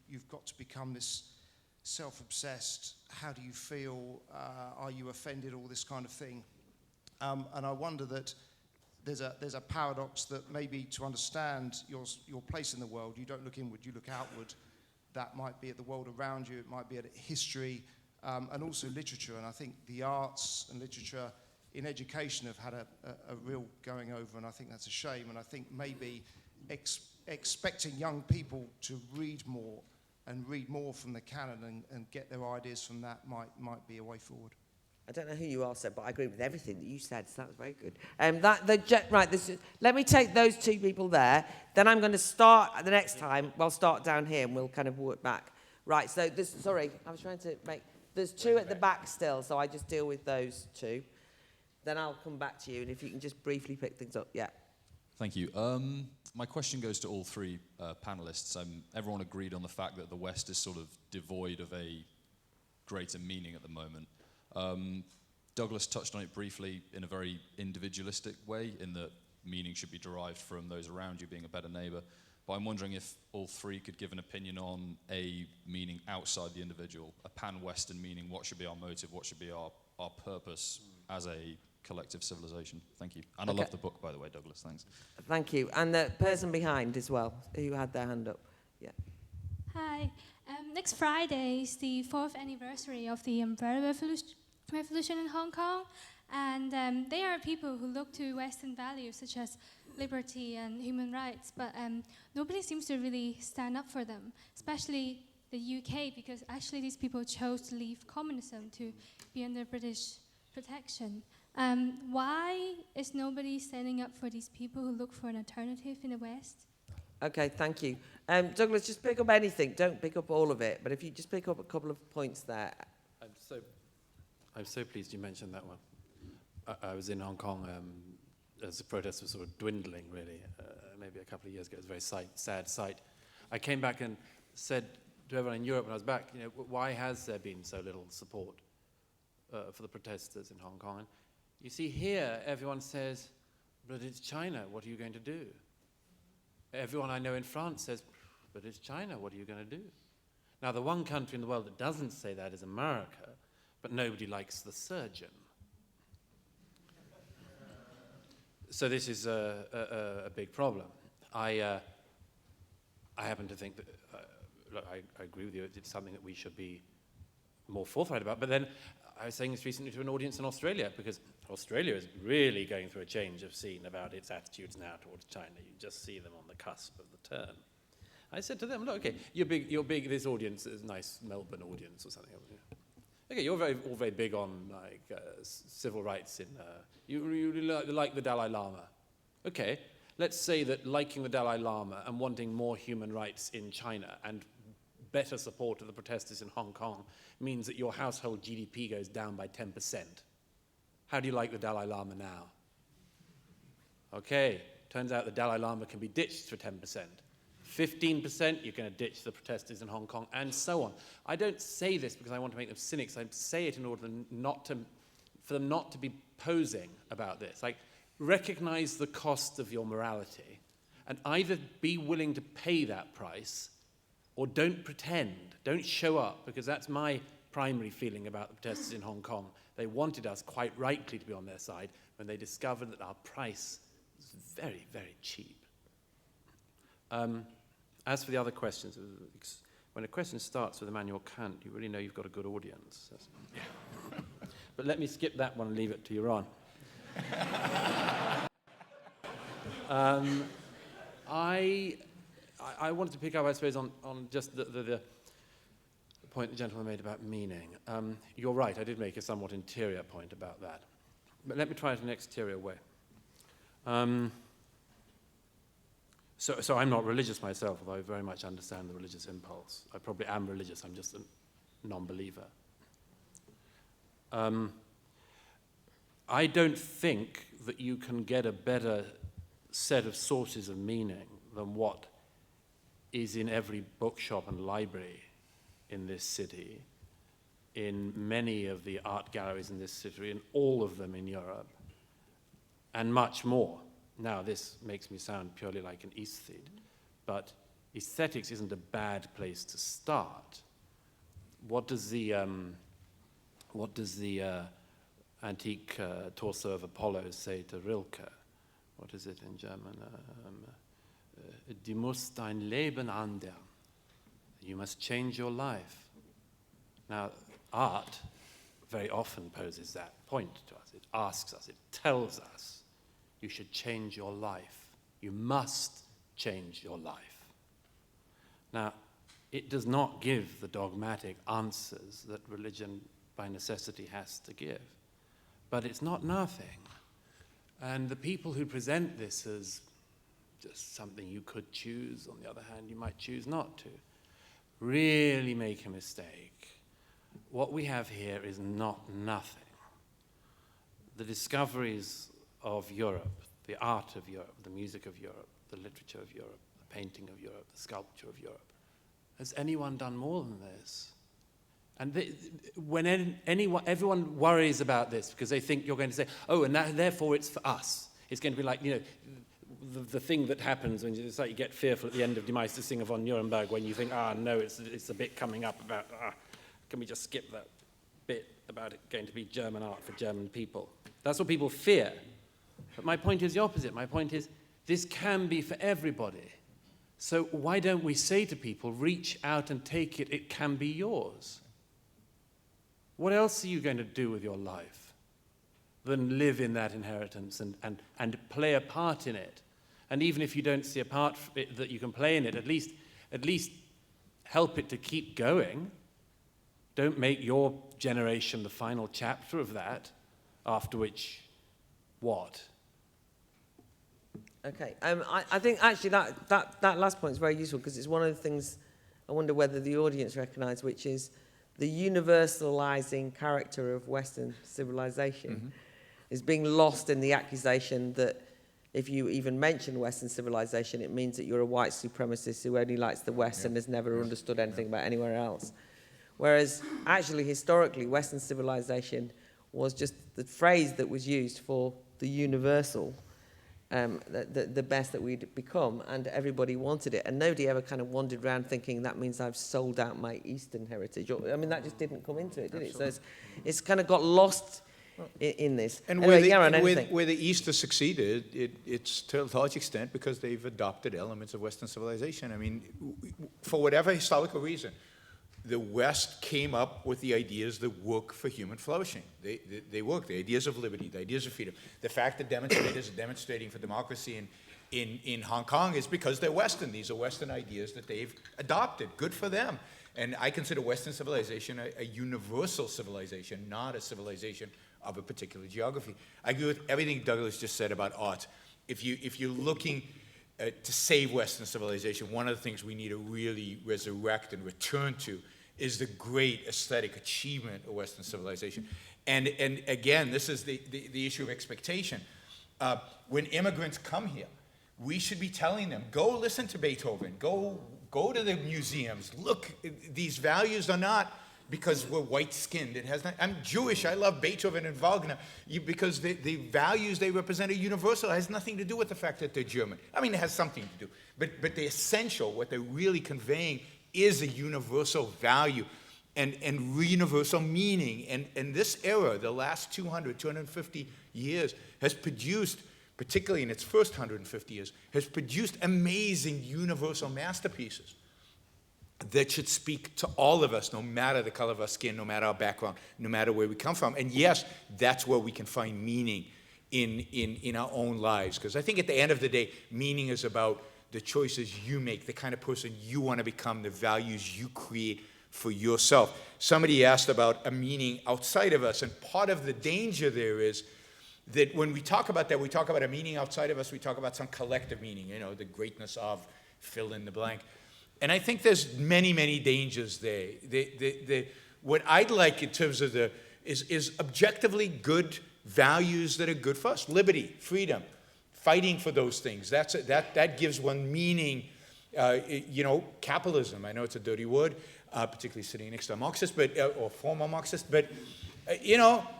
you've got to become this self-obsessed, how do you feel, are you offended, all this kind of thing. And I wonder that there's a paradox that maybe to understand your place in the world, you don't look inward, you look outward. That might be at the world around you, it might be at history, and also literature. And I think the arts and literature in education have had a real going over, and I think that's a shame. And I think maybe expecting young people to read more from the canon and get their ideas from that might be a way forward. I don't know who you are, sir, but I agree with everything that you said, so that was very good. Let me take those two people there. Then I'm going to start the next time. We'll start down here and we'll kind of work back. Right, so sorry, I was trying to make, there's two at the back still, so I just deal with those two. Then I'll come back to you, and if you can just briefly pick things up, yeah. Thank you. My question goes to all three panelists. Everyone agreed on the fact that the West is sort of devoid of a greater meaning at the moment. Douglas touched on it briefly in a very individualistic way, in that meaning should be derived from those around you, being a better neighbour. But I'm wondering if all three could give an opinion on a meaning outside the individual, a pan-Western meaning. What should be our motive? What should be our purpose as a collective civilization. Thank you. And I Okay. love the book, by the way, Douglas. Thanks. Thank you. And the person behind as well, who had their hand up. Yeah. Hi. Next Friday is the 4th anniversary of the Umbrella Revolution in Hong Kong. And they are people who look to Western values such as liberty and human rights, but nobody seems to really stand up for them, especially the UK, because actually these people chose to leave communism to be under British protection. Why is nobody standing up for these people who look for an alternative in the West? Okay, thank you. Douglas, just pick up anything. Don't pick up all of it, but if you just pick up a couple of points there. I'm so pleased you mentioned that one. I was in Hong Kong as the protests were sort of dwindling, really, maybe a couple of years ago. It was a very sad sight. I came back and said to everyone in Europe when I was back, you know, why has there been so little support for the protesters in Hong Kong? And you see here, everyone says, but it's China, what are you going to do? Everyone I know in France says, but it's China, what are you going to do? Now, the one country in the world that doesn't say that is America, but nobody likes the surgeon. So this is a big problem. I happen to think that, look, I agree with you, it's something that we should be more forthright about. But then I was saying this recently to an audience in Australia, because Australia is really going through a change of scene about its attitudes now towards China. You just see them on the cusp of the turn. I said to them, look, okay, you're big, this audience is a nice Melbourne audience or something. Okay, you're all very big on civil rights in, you really like the Dalai Lama. Okay, let's say that liking the Dalai Lama and wanting more human rights in China and better support of the protesters in Hong Kong means that your household GDP goes down by 10%. How do you like the Dalai Lama now? Okay, turns out the Dalai Lama can be ditched for 10%. 15%, you're going to ditch the protesters in Hong Kong, and so on. I don't say this because I want to make them cynics. I say it in order for them not to be posing about this. Like, recognize the cost of your morality, and either be willing to pay that price, or don't pretend, don't show up, because that's my primary feeling about the protesters in Hong Kong. They wanted us, quite rightly, to be on their side when they discovered that our price was very, very cheap. As for the other questions, when a question starts with Immanuel Kant, you really know you've got a good audience. But let me skip that one and leave it to Yaron. I wanted to pick up, I suppose, on just the point the gentleman made about meaning. You're right, I did make a somewhat interior point about that. But let me try it in an exterior way. So I'm not religious myself, although I very much understand the religious impulse. I probably am religious, I'm just a non-believer. I don't think that you can get a better set of sources of meaning than what is in every bookshop and library in this city, in many of the art galleries in this city, in all of them in Europe, and much more. Now, this makes me sound purely like an aesthete, but aesthetics isn't a bad place to start. What does the antique torso of Apollo say to Rilke? What is it in German? Du musst dein Leben ändern. You must change your life. Now, art very often poses that point to us. It asks us, it tells us, you should change your life. You must change your life. Now, it does not give the dogmatic answers that religion by necessity has to give. But it's not nothing. And the people who present this as just something you could choose, on the other hand, you might choose not to, really make a mistake. What we have here is not nothing. The discoveries of Europe, the art of Europe, the music of Europe, the literature of Europe, the painting of Europe, the sculpture of Europe. Has anyone done more than this? And when everyone worries about this because they think you're going to say, oh, and therefore it's for us. It's going to be like, you know, the thing that happens when it's like you get fearful at the end of Die Meistersinger von Nuremberg when you think, no, it's a bit coming up about, can we just skip that bit about it going to be German art for German people? That's what people fear. But my point is the opposite. My point is this can be for everybody. So why don't we say to people, reach out and take it, it can be yours? What else are you going to do with your life than live in that inheritance and play a part in it? And even if you don't see a part that you can play in it, at least help it to keep going. Don't make your generation the final chapter of that, after which, what? Okay, I think actually that last point is very useful because it's one of the things I wonder whether the audience recognise, which is the universalising character of Western civilization is being lost in the accusation that if you even mention Western civilization, it means that you're a white supremacist who only likes the West and has never understood anything about anywhere else. Whereas actually, historically, Western civilization was just the phrase that was used for the universal, the best that we'd become, and everybody wanted it. And nobody ever kind of wandered around thinking that means I've sold out my Eastern heritage. I mean, that just didn't come into it, did it? So it's kind of got lost in this. And anyway, where the East has succeeded, it's to a large extent because they've adopted elements of Western civilization. I mean, for whatever historical reason, the West came up with the ideas that work for human flourishing. They work, the ideas of liberty, the ideas of freedom. The fact that demonstrators are demonstrating for democracy in Hong Kong is because they're Western. These are Western ideas that they've adopted. Good for them. And I consider Western civilization a universal civilization, not a civilization of a particular geography. I agree with everything Douglas just said about art. If you're looking to save Western civilization, one of the things we need to really resurrect and return to is the great aesthetic achievement of Western civilization. And again, this is the issue of expectation. When immigrants come here, we should be telling them, go listen to Beethoven, go to the museums, look, these values are not because we're white-skinned. It has not, I'm Jewish, I love Beethoven and Wagner, because the values they represent are universal. It has nothing to do with the fact that they're German. I mean, it has something to do. But the essential, what they're really conveying, is a universal value and universal meaning. And this era, the last 200, 250 years, has produced, particularly in its first 150 years, has produced amazing universal masterpieces that should speak to all of us, no matter the color of our skin, no matter our background, no matter where we come from. And yes, that's where we can find meaning in our own lives. Because I think at the end of the day, meaning is about the choices you make, the kind of person you want to become, the values you create for yourself. Somebody asked about a meaning outside of us, and part of the danger there is that when we talk about that, we talk about a meaning outside of us, we talk about some collective meaning, you know, the greatness of fill in the blank. And I think there's many, many dangers there. What I'd like in terms of is objectively good values that are good for us. Liberty, freedom, fighting for those things. That gives one meaning. Capitalism, I know it's a dirty word, particularly sitting next to a Marxist, or former Marxist, but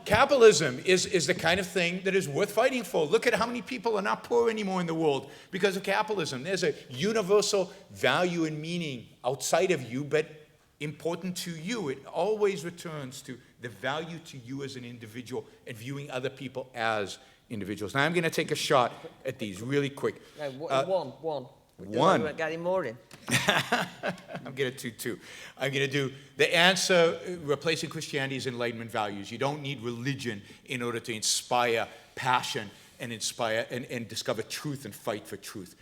capitalism is the kind of thing that is worth fighting for. Look at how many people are not poor anymore in the world because of capitalism. There's a universal value and meaning outside of you, but important to you. It always returns to the value to you as an individual and viewing other people as individuals. Now I'm going to take a shot at these really quick. No, one. One. We won't get any more in. I'm going to do two. I'm going to do the answer, replacing Christianity's Enlightenment values. You don't need religion in order to inspire passion and inspire and discover truth and fight for truth.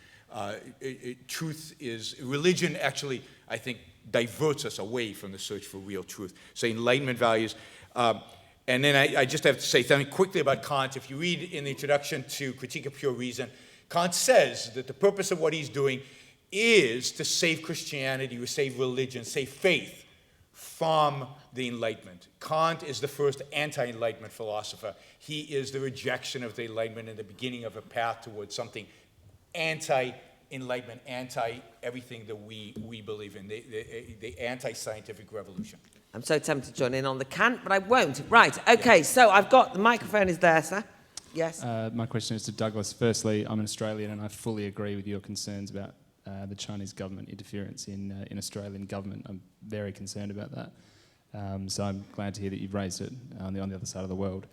Religion actually, I think, diverts us away from the search for real truth. So Enlightenment values. And then I just have to say something quickly about Kant. If you read in the introduction to Critique of Pure Reason, Kant says that the purpose of what he's doing is to save Christianity, or save religion, save faith from the Enlightenment. Kant is the first anti-Enlightenment philosopher. He is the rejection of the Enlightenment and the beginning of a path towards something anti-Enlightenment, anti-everything that we believe in, the anti-scientific revolution. I'm so tempted to join in on the Kant, but I won't. Right, okay, so I've got, the microphone is there, sir. Yes? My question is to Douglas. Firstly, I'm an Australian and I fully agree with your concerns about the Chinese government interference in Australian government. I'm very concerned about that. So I'm glad to hear that you've raised it on the other side of the world.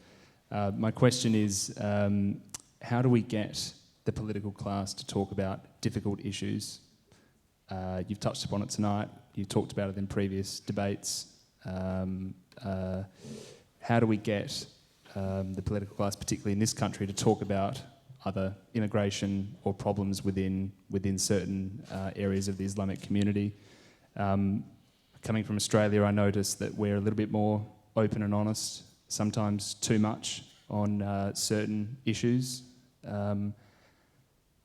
My question is, how do we get the political class to talk about difficult issues? You've touched upon it tonight. You've talked about it in previous debates. How do we get the political class, particularly in this country, to talk about other immigration or problems within certain areas of the Islamic community? Coming from Australia, I noticed that we're a little bit more open and honest, sometimes too much on certain issues.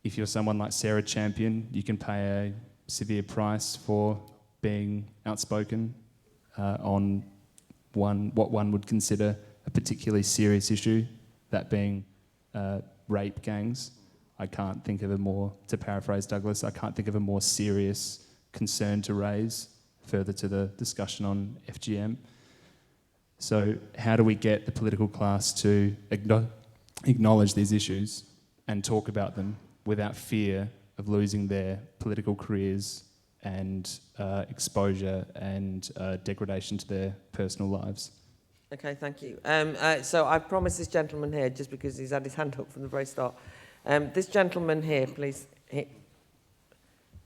If you're someone like Sarah Champion, you can pay a severe price for being outspoken on what one would consider a particularly serious issue, that being rape gangs. I can't think of a more, to paraphrase Douglas, I can't think of a more serious concern to raise, further to the discussion on FGM. So how do we get the political class to acknowledge these issues and talk about them without fear of losing their political careers and exposure and degradation to their personal lives? Okay, thank you. So I promised this gentleman here, just because he's had his hand up from the very start. This gentleman here, please.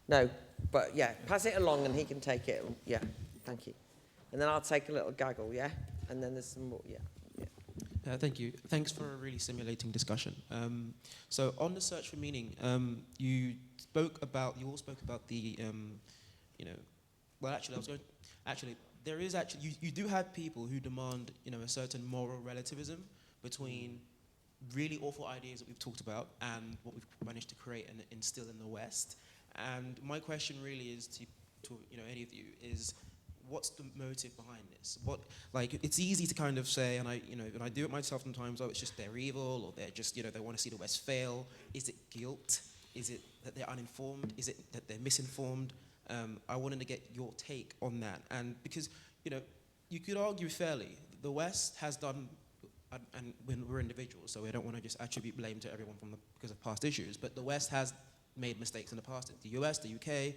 No, but yeah, pass it along and he can take it. Yeah, thank you. And then I'll take a little gaggle, yeah? And then there's some more, yeah. Thank you. Thanks for a really stimulating discussion. So on the search for meaning, you all spoke about the, there is actually, you do have people who demand, a certain moral relativism between really awful ideas that we've talked about and what we've managed to create and instill in the West. And my question really is to any of you is, what's the motive behind this? It's easy to kind of say, and I do it myself sometimes, it's just they're evil, or they're just, they want to see the West fail. Is it guilt? Is it that they're uninformed? Is it that they're misinformed? I wanted to get your take on that. And because, you could argue fairly, the West has done, and when we're individuals, so we don't want to just attribute blame to everyone because of past issues, but the West has made mistakes in the past. The US, the UK,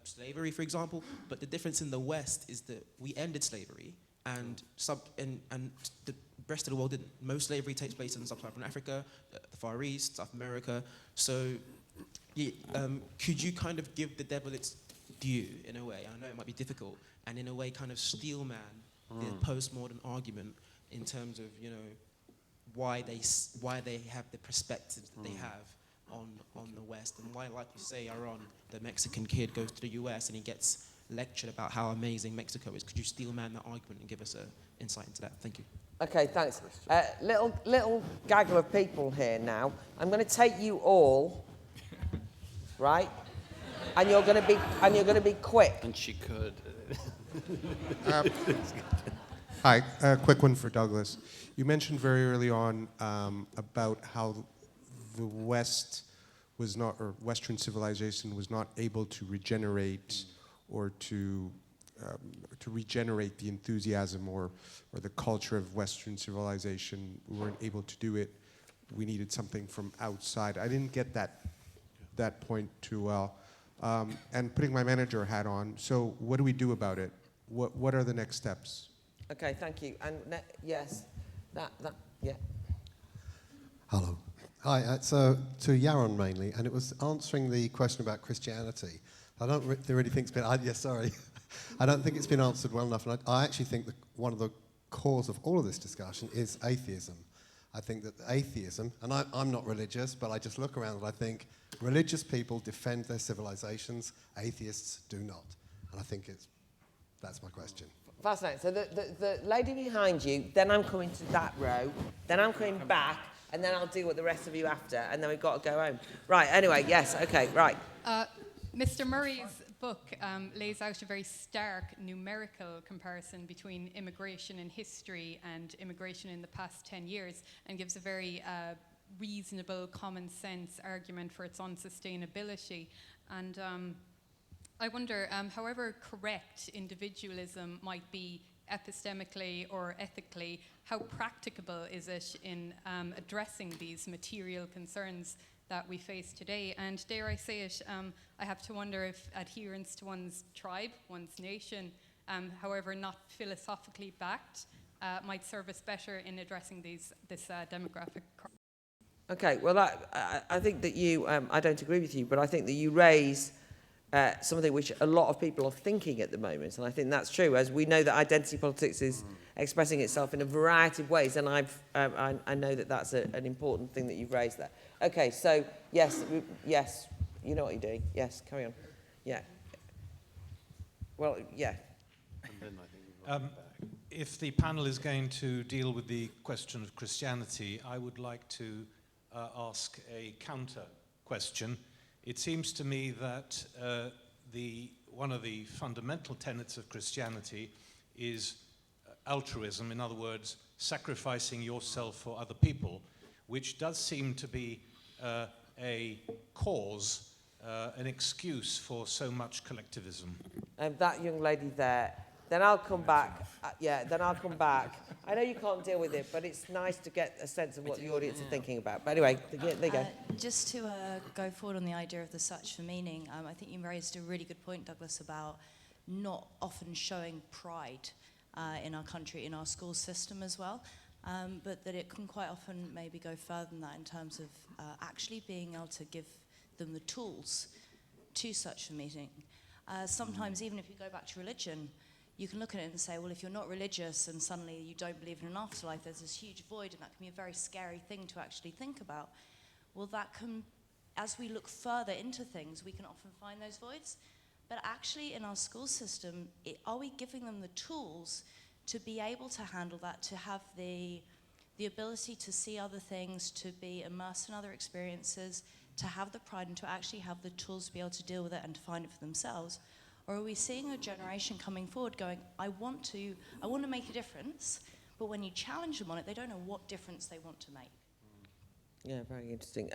slavery, for example, but the difference in the West is that we ended slavery, and the rest of the world didn't. Most slavery takes place in sub-Saharan Africa, the Far East, South America. So, could you kind of give the devil its due in a way? I know it might be difficult, and in a way, kind of steelman the postmodern argument in terms of why they have the perspectives that they have on the West, and why, like you say, Yaron, the Mexican kid goes to the US and he gets lectured about how amazing Mexico is. Could you steelman that argument and give us an insight into that? Thank you. Okay, thanks. Little gaggle of people here now. I'm going to take you all, right? And you're going to be quick. And she could. Hi, a quick one for Douglas. You mentioned very early on about how the West was not, or Western civilization was not able to regenerate or to regenerate the enthusiasm or the culture of Western civilization. We weren't able to do it. We needed something from outside. I didn't get that point too well. And putting my manager hat on, so what do we do about it? What are the next steps? Okay, thank you. And yes, yeah. Hello. Hi, so to Yaron mainly, and it was answering the question about Christianity. I don't really think it's been, I don't think it's been answered well enough, and I actually think that one of the cause of all of this discussion is atheism. I think that atheism, and I'm not religious, but I just look around and I think religious people defend their civilizations, atheists do not. And I think that's my question. Fascinating. So the lady behind you, then I'm coming to that row, then I'm coming back, and then I'll deal with the rest of you after, and then we've got to go home. Right, anyway, yes, okay, right. Mr. Murray's book lays out a very stark numerical comparison between immigration in history and immigration in the past 10 years, and gives a very reasonable, common sense argument for its unsustainability. And I wonder, however correct individualism might be epistemically or ethically, how practicable is it in addressing these material concerns that we face today? And dare I say it, I have to wonder if adherence to one's tribe, one's nation, however not philosophically backed, might serve us better in addressing this demographic crisis. Okay, well, I think that you, I don't agree with you, but I think that you raise something which a lot of people are thinking at the moment, and I think that's true, as we know that identity politics is expressing itself in a variety of ways, and I know that that's an important thing that you've raised there. Okay, so yes, you know what you're doing. Yes, carry on. Yeah. Well, yeah. And then I think we'll back. If the panel is going to deal with the question of Christianity, I would like to ask a counter question. It seems to me that one of the fundamental tenets of Christianity is altruism, in other words, sacrificing yourself for other people, which does seem to be a cause, an excuse for so much collectivism. That young lady there. Then I'll come back. Then I'll come back. I know you can't deal with it, but it's nice to get a sense of what the audience are thinking about. But anyway, there you go. Just to go forward on the idea of the search for meaning, I think you raised a really good point, Douglas, about not often showing pride in our country, in our school system as well, but that it can quite often maybe go further than that in terms of actually being able to give them the tools to search for meaning. Sometimes, even if you go back to religion, you can look at it and say, well, if you're not religious and suddenly you don't believe in an afterlife, there's this huge void, and that can be a very scary thing to actually think about. Well, that can, as we look further into things, we can often find those voids. But actually, in our school system, are we giving them the tools to be able to handle that, to have the ability to see other things, to be immersed in other experiences, to have the pride and to actually have the tools to be able to deal with it and to find it for themselves? Or are we seeing a generation coming forward going, I want to make a difference, but when you challenge them on it, they don't know what difference they want to make. Yeah, very interesting.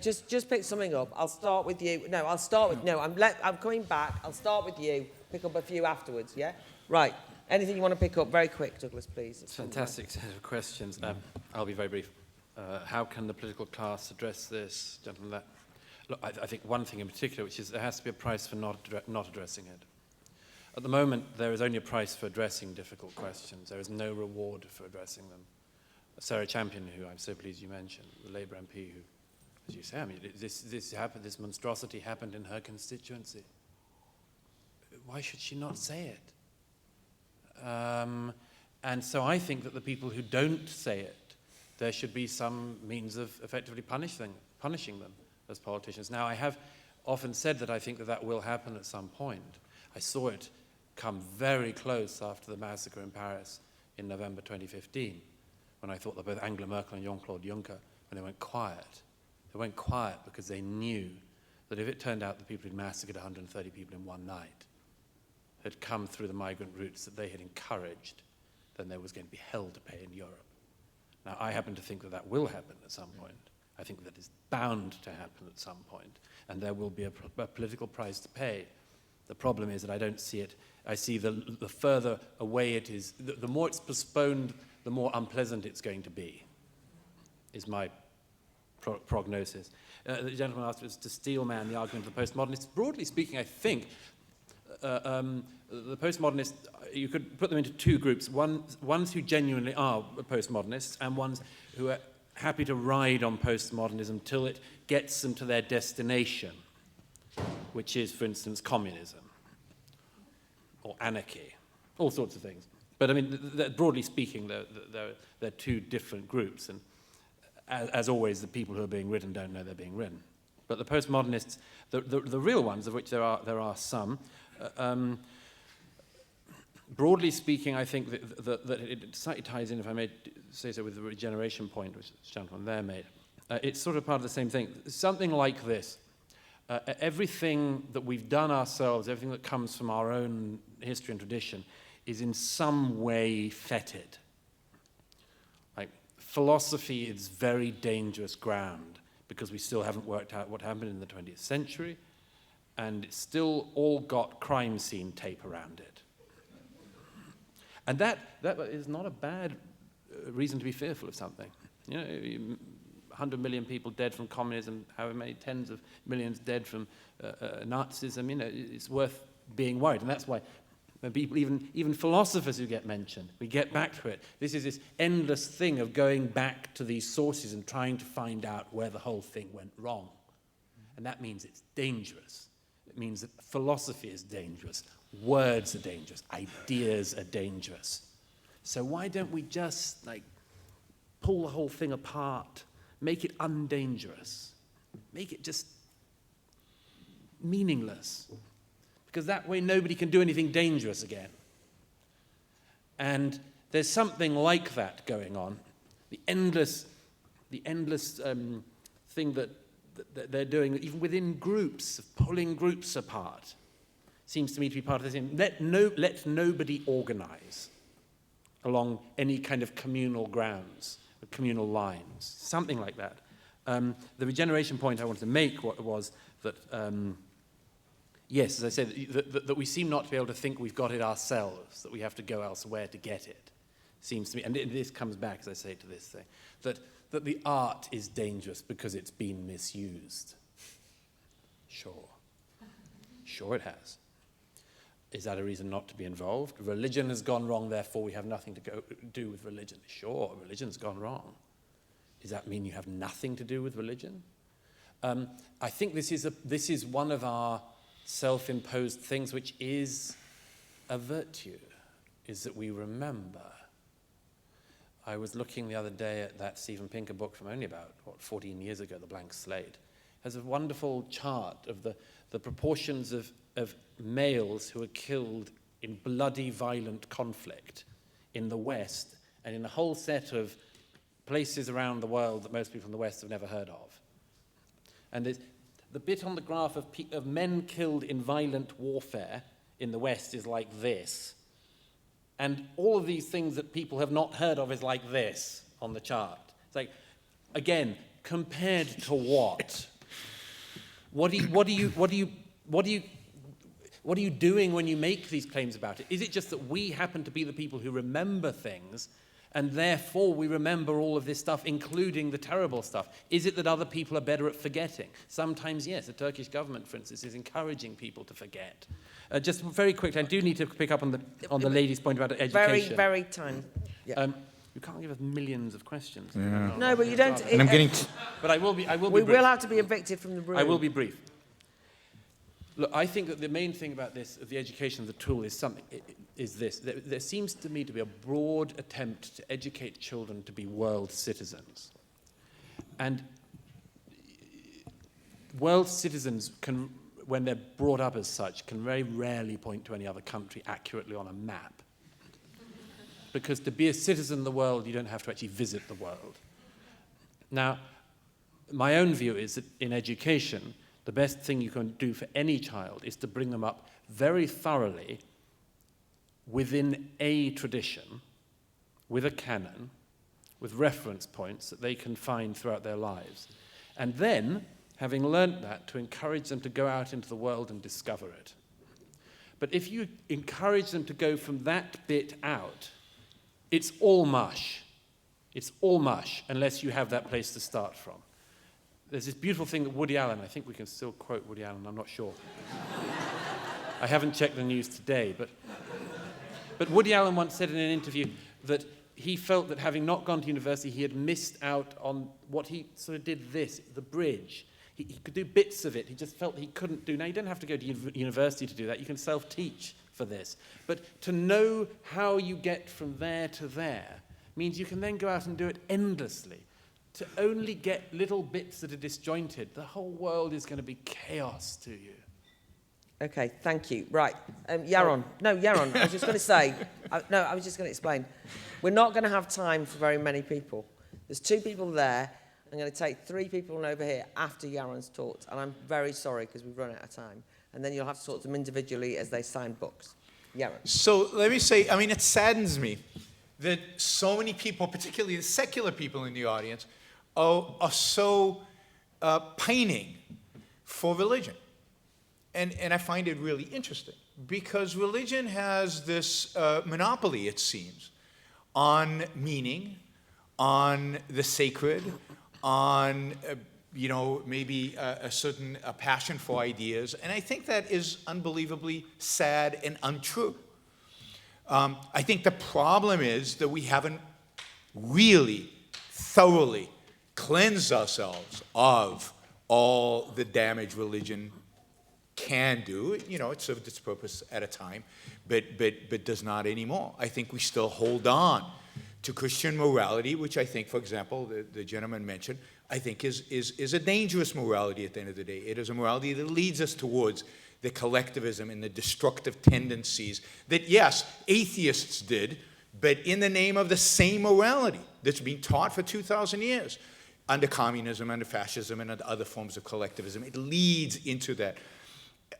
Just pick something up. I'll start with you. No, I'm coming back. I'll start with you. Pick up a few afterwards, yeah? Right. Anything you want to pick up? Very quick, Douglas, please. It's a fantastic set of questions. I'll be very brief. How can the political class address this, gentlemen, that? Look, I think one thing in particular, which is there has to be a price for not addressing it. At the moment, there is only a price for addressing difficult questions. There is no reward for addressing them. Sarah Champion, who I'm so pleased you mentioned, the Labour MP, who, as you say, I mean, this monstrosity happened in her constituency. Why should she not say it? And so I think that the people who don't say it, there should be some means of effectively punishing them as politicians. Now, I have often said that I think that will happen at some point. I saw it come very close after the massacre in Paris in November 2015, when I thought that both Angela Merkel and Jean-Claude Juncker, when they went quiet because they knew that if it turned out the people who'd massacred 130 people in one night had come through the migrant routes that they had encouraged, then there was going to be hell to pay in Europe. Now, I happen to think that will happen at some point. I think that is bound to happen at some point, and there will be a political price to pay. The problem is that I don't see it. I see the further away it is, the more it's postponed, the more unpleasant it's going to be, is my prognosis. The gentleman asked us to steelman the argument of the postmodernists. Broadly speaking, I think the postmodernists, you could put them into two groups. Ones who genuinely are postmodernists and ones who are happy to ride on postmodernism till it gets them to their destination, which is, for instance, communism or anarchy, all sorts of things. But I mean, broadly speaking, they're two different groups, and as always, the people who are being written don't know they're being written. But the postmodernists, the real ones, of which there are some, broadly speaking, I think that it slightly ties in, if I may say so, with the regeneration point, which the gentleman there made. It's sort of part of the same thing. Something like this. Everything that we've done ourselves, everything that comes from our own history and tradition, is in some way fetid. Like, philosophy is very dangerous ground because we still haven't worked out what happened in the 20th century, and it's still all got crime scene tape around it. And that is not a bad reason to be fearful of something. You know, 100 million people dead from communism, however many tens of millions dead from Nazism, you know, it's worth being worried. And that's why When people, even philosophers who get mentioned, we get back to it. This is this endless thing of going back to these sources and trying to find out where the whole thing went wrong. And that means it's dangerous. It means that philosophy is dangerous. Words are dangerous. Ideas are dangerous. So why don't we just pull the whole thing apart, make it undangerous, make it just meaningless? Because that way nobody can do anything dangerous again. And there's something like that going on. The endless thing that they're doing, even within groups, of pulling groups apart, seems to me to be part of the same. Let nobody organize along any kind of communal grounds, or communal lines, something like that. The regeneration point I wanted to make was that, yes, as I said, that we seem not to be able to think we've got it ourselves, that we have to go elsewhere to get it. Seems to me, and this comes back, as I say, to this thing, that the art is dangerous because it's been misused. Sure. Sure it has. Is that a reason not to be involved? Religion has gone wrong, therefore we have nothing to do with religion. Sure, religion's gone wrong. Does that mean you have nothing to do with religion? I think this is one of our self-imposed things, which is a virtue, is that we remember. I was looking the other day at that Steven Pinker book from only about, 14 years ago, The Blank Slate. It has a wonderful chart of the proportions of males who are killed in bloody, violent conflict in the West and in a whole set of places around the world that most people in the West have never heard of. And the bit on the graph of men killed in violent warfare in the West is like this. And all of these things that people have not heard of is like this on the chart. It's like, again, compared to what? What are you doing when you make these claims about it? Is it just that we happen to be the people who remember things, and therefore we remember all of this stuff, including the terrible stuff? Is it that other people are better at forgetting? Sometimes, yes. The Turkish government, for instance, is encouraging people to forget. Just very quickly, I do need to pick up on the lady's point about education. Very tiny. Yeah. You can't give us millions of questions. Yeah. No, but you don't. And I'm getting. But I will be. We brief. will have to be evicted from the room. I will be brief. Look, I think that the main thing about this, of the education of the tool, is this. There seems to me to be a broad attempt to educate children to be world citizens. And world citizens can, when they're brought up as such, can very rarely point to any other country accurately on a map. Because to be a citizen of the world, you don't have to actually visit the world. Now, my own view is that in education, the best thing you can do for any child is to bring them up very thoroughly within a tradition, with a canon, with reference points that they can find throughout their lives. And then, having learnt that, to encourage them to go out into the world and discover it. But if you encourage them to go from that bit out, it's all mush. It's all mush, unless you have that place to start from. There's this beautiful thing that Woody Allen, I think we can still quote Woody Allen, I'm not sure. I haven't checked the news today, but Woody Allen once said in an interview that he felt that having not gone to university, he had missed out on what he sort of did the bridge. He could do bits of it, he just felt he couldn't do. Now, you don't have to go to university to do that, you can self-teach for this. But to know how you get from there to there means you can then go out and do it endlessly. To only get little bits that are disjointed, the whole world is going to be chaos to you. Okay, thank you. Right, Yaron. No, Yaron, I was just going to say, I was just going to explain. We're not going to have time for very many people. There's 2 people there. I'm going to take 3 people over here after Yaron's talked, and I'm very sorry because we've run out of time. And then you'll have to talk to them individually as they sign books. Yaron. So let me say, I mean, it saddens me that so many people, particularly the secular people in the audience, are so pining for religion. And I find it really interesting because religion has this monopoly, it seems, on meaning, on the sacred, on maybe a certain passion for ideas. And I think that is unbelievably sad and untrue. I think the problem is that we haven't really thoroughly cleansed ourselves of all the damage religion can do. You know, it served its purpose at a time, but does not anymore. I think we still hold on to Christian morality, which I think, for example, the gentleman mentioned, I think is a dangerous morality at the end of the day. It is a morality that leads us towards the collectivism and the destructive tendencies that, yes, atheists did, but in the name of the same morality that's been taught for 2,000 years under communism, under fascism, and under other forms of collectivism. It leads into that.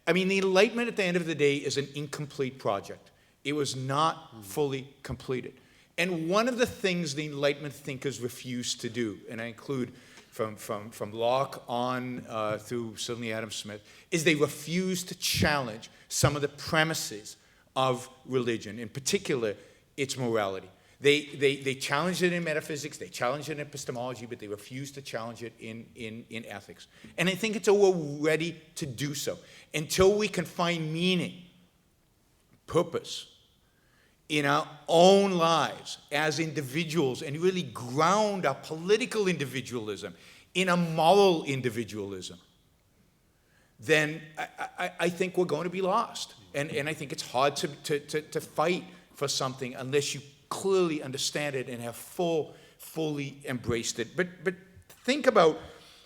I mean, the Enlightenment at the end of the day is an incomplete project. It was not fully completed. And one of the things the Enlightenment thinkers refused to do, and I include from Locke on through certainly Adam Smith, is they refused to challenge some of the premises of religion, in particular, its morality. They challenged it in metaphysics, they challenged it in epistemology, but they refused to challenge it in ethics. And I think until we're ready to do so, until we can find meaning, purpose, in our own lives as individuals and really ground our political individualism in a moral individualism, then I think we're going to be lost. And I think it's hard to fight for something unless you clearly understand it and have fully embraced it. But think about,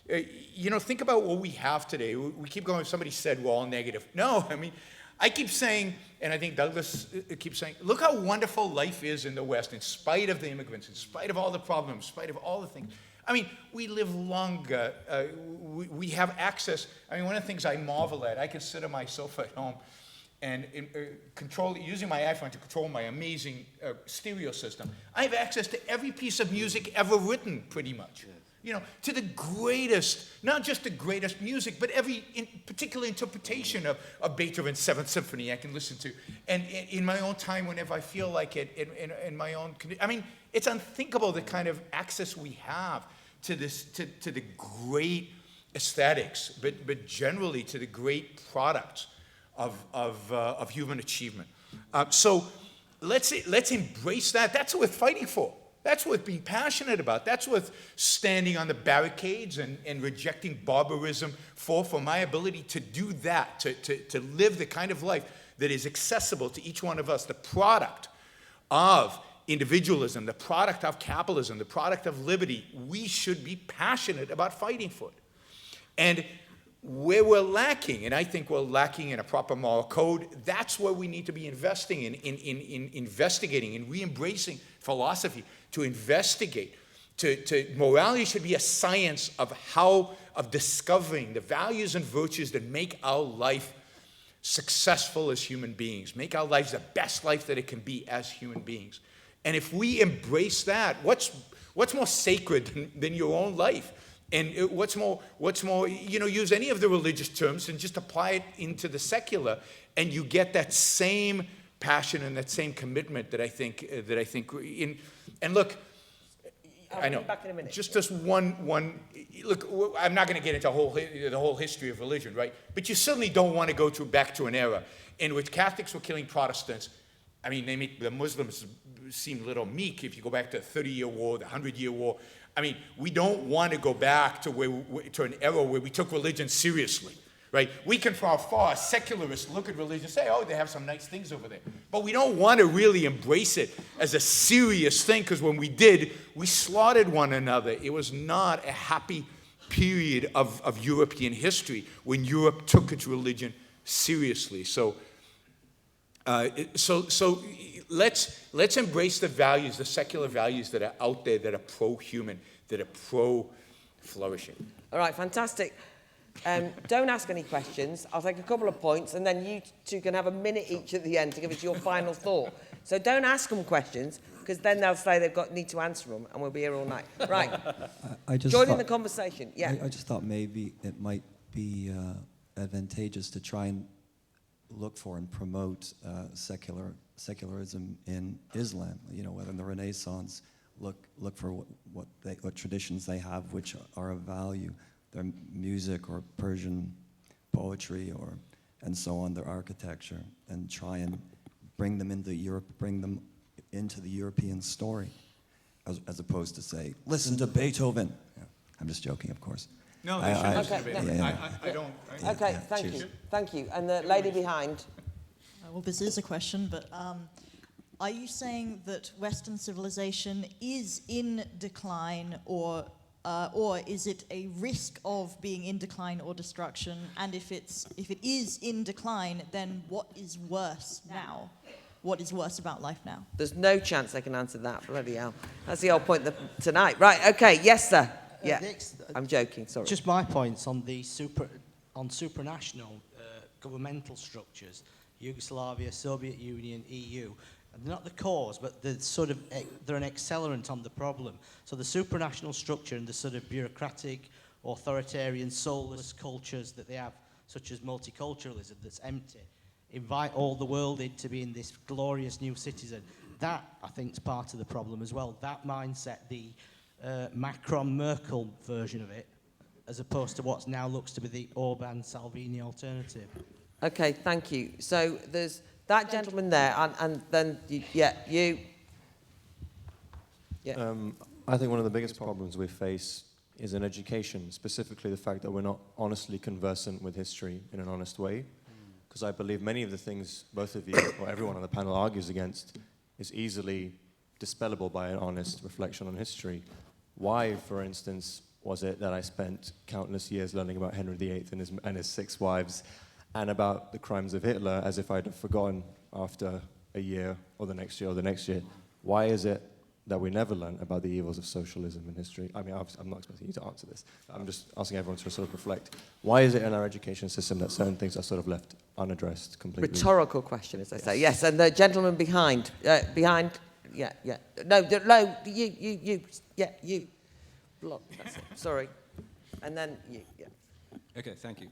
think about what we have today. We keep going, somebody said we're all negative. No, I mean, I keep saying, and I think Douglas keeps saying, look how wonderful life is in the West, in spite of the immigrants, in spite of all the problems, in spite of all the things. I mean, we live longer. We have access. I mean, one of the things I marvel at, I can sit on my sofa at home and using my iPhone to control my amazing stereo system. I have access to every piece of music ever written, pretty much. You know, to the greatest, not just the greatest music, but every particular interpretation of Beethoven's Seventh Symphony I can listen to. And in my own time, whenever I feel like it, in my own, I mean, it's unthinkable the kind of access we have to this, to the great aesthetics, but generally to the great products of human achievement. So let's embrace that. That's what we're fighting for. That's worth being passionate about. That's worth standing on the barricades and rejecting barbarism for my ability to do that, to live the kind of life that is accessible to each one of us, the product of individualism, the product of capitalism, the product of liberty. We should be passionate about fighting for it. And where we're lacking, and I think we're lacking in a proper moral code, that's where we need to be investing in investigating and re-embracing philosophy, to investigate. Morality should be a science of discovering the values and virtues that make our life successful as human beings, make our lives the best life that it can be as human beings. And if we embrace that, what's more sacred than your own life? And what's more, use any of the religious terms and just apply it into the secular, and you get that same passion and that same commitment that I think in. And look, I know, back in a minute. just one. Look, I'm not going to get into the whole history of religion, right? But you certainly don't want to go back to an era in which Catholics were killing Protestants. I mean, they make the Muslims seem a little meek if you go back to the 30-year war, the 100-year war. I mean, we don't want to go back to an era where we took religion seriously, right? We can, from afar, secularists look at religion and say, oh, they have some nice things over there. But we don't want to really embrace it as a serious thing, because when we did, we slaughtered one another. It was not a happy period of European history when Europe took its religion seriously. So let's embrace the values, the secular values that are out there, that are pro-human, that are pro-flourishing. All right, fantastic. Don't ask any questions. I'll take a couple of points, and then you two can have a minute each at the end to give us your final thought. So don't ask them questions, because then they'll say need to answer them, and we'll be here all night. Right. Join in the conversation. Yeah. I just thought maybe it might be advantageous to try and look for and promote secularism in Islam. Whether in the Renaissance, look for what traditions they have which are of value, their music or Persian poetry and so on, their architecture, and try and bring them into the European story, as opposed to say, listen to Beethoven. Yeah, I'm just joking, of course. No, they should listen to Okay, Beethoven. no. I don't. Okay, thank you. Thank you. And the lady behind. Well, this is a question, but are you saying that Western civilization is in decline, or is it a risk of being in decline or destruction? And if it is in decline, then what is worse now? What is worse about life now? There's no chance they can answer that. Bloody hell. That's the whole point tonight. Right, okay, yes, sir. Yeah, I'm joking, sorry. Just my points on the supranational governmental structures, Yugoslavia, Soviet Union, EU. They're not the cause, but they're an accelerant on the problem. So the supranational structure and the sort of bureaucratic, authoritarian, soulless cultures that they have, such as multiculturalism that's empty, invite all the world into being this glorious new citizen. That, I think, is part of the problem as well. That mindset, the Macron-Merkel version of it, as opposed to what now looks to be the Orban-Salvini alternative. Okay, thank you. So there's that gentleman there, and then, you. Yeah. I think one of the biggest problems we face is in education, specifically the fact that we're not honestly conversant with history in an honest way. Because I believe many of the things both of you, or everyone on the panel argues against, is easily dispellable by an honest reflection on history. Why, for instance, was it that I spent countless years learning about Henry VIII and his 6 wives, and about the crimes of Hitler as if I'd have forgotten after a year or the next year or the next year? Why is it that we never learn about the evils of socialism in history? I mean, I'm not expecting you to answer this. I'm just asking everyone to sort of reflect. Why is it in our education system that certain things are sort of left unaddressed completely? Rhetorical question, as I say. Yes, and the gentleman behind. Yeah. No, you. Block, that's it. Sorry. And then you, yeah. Okay, thank you.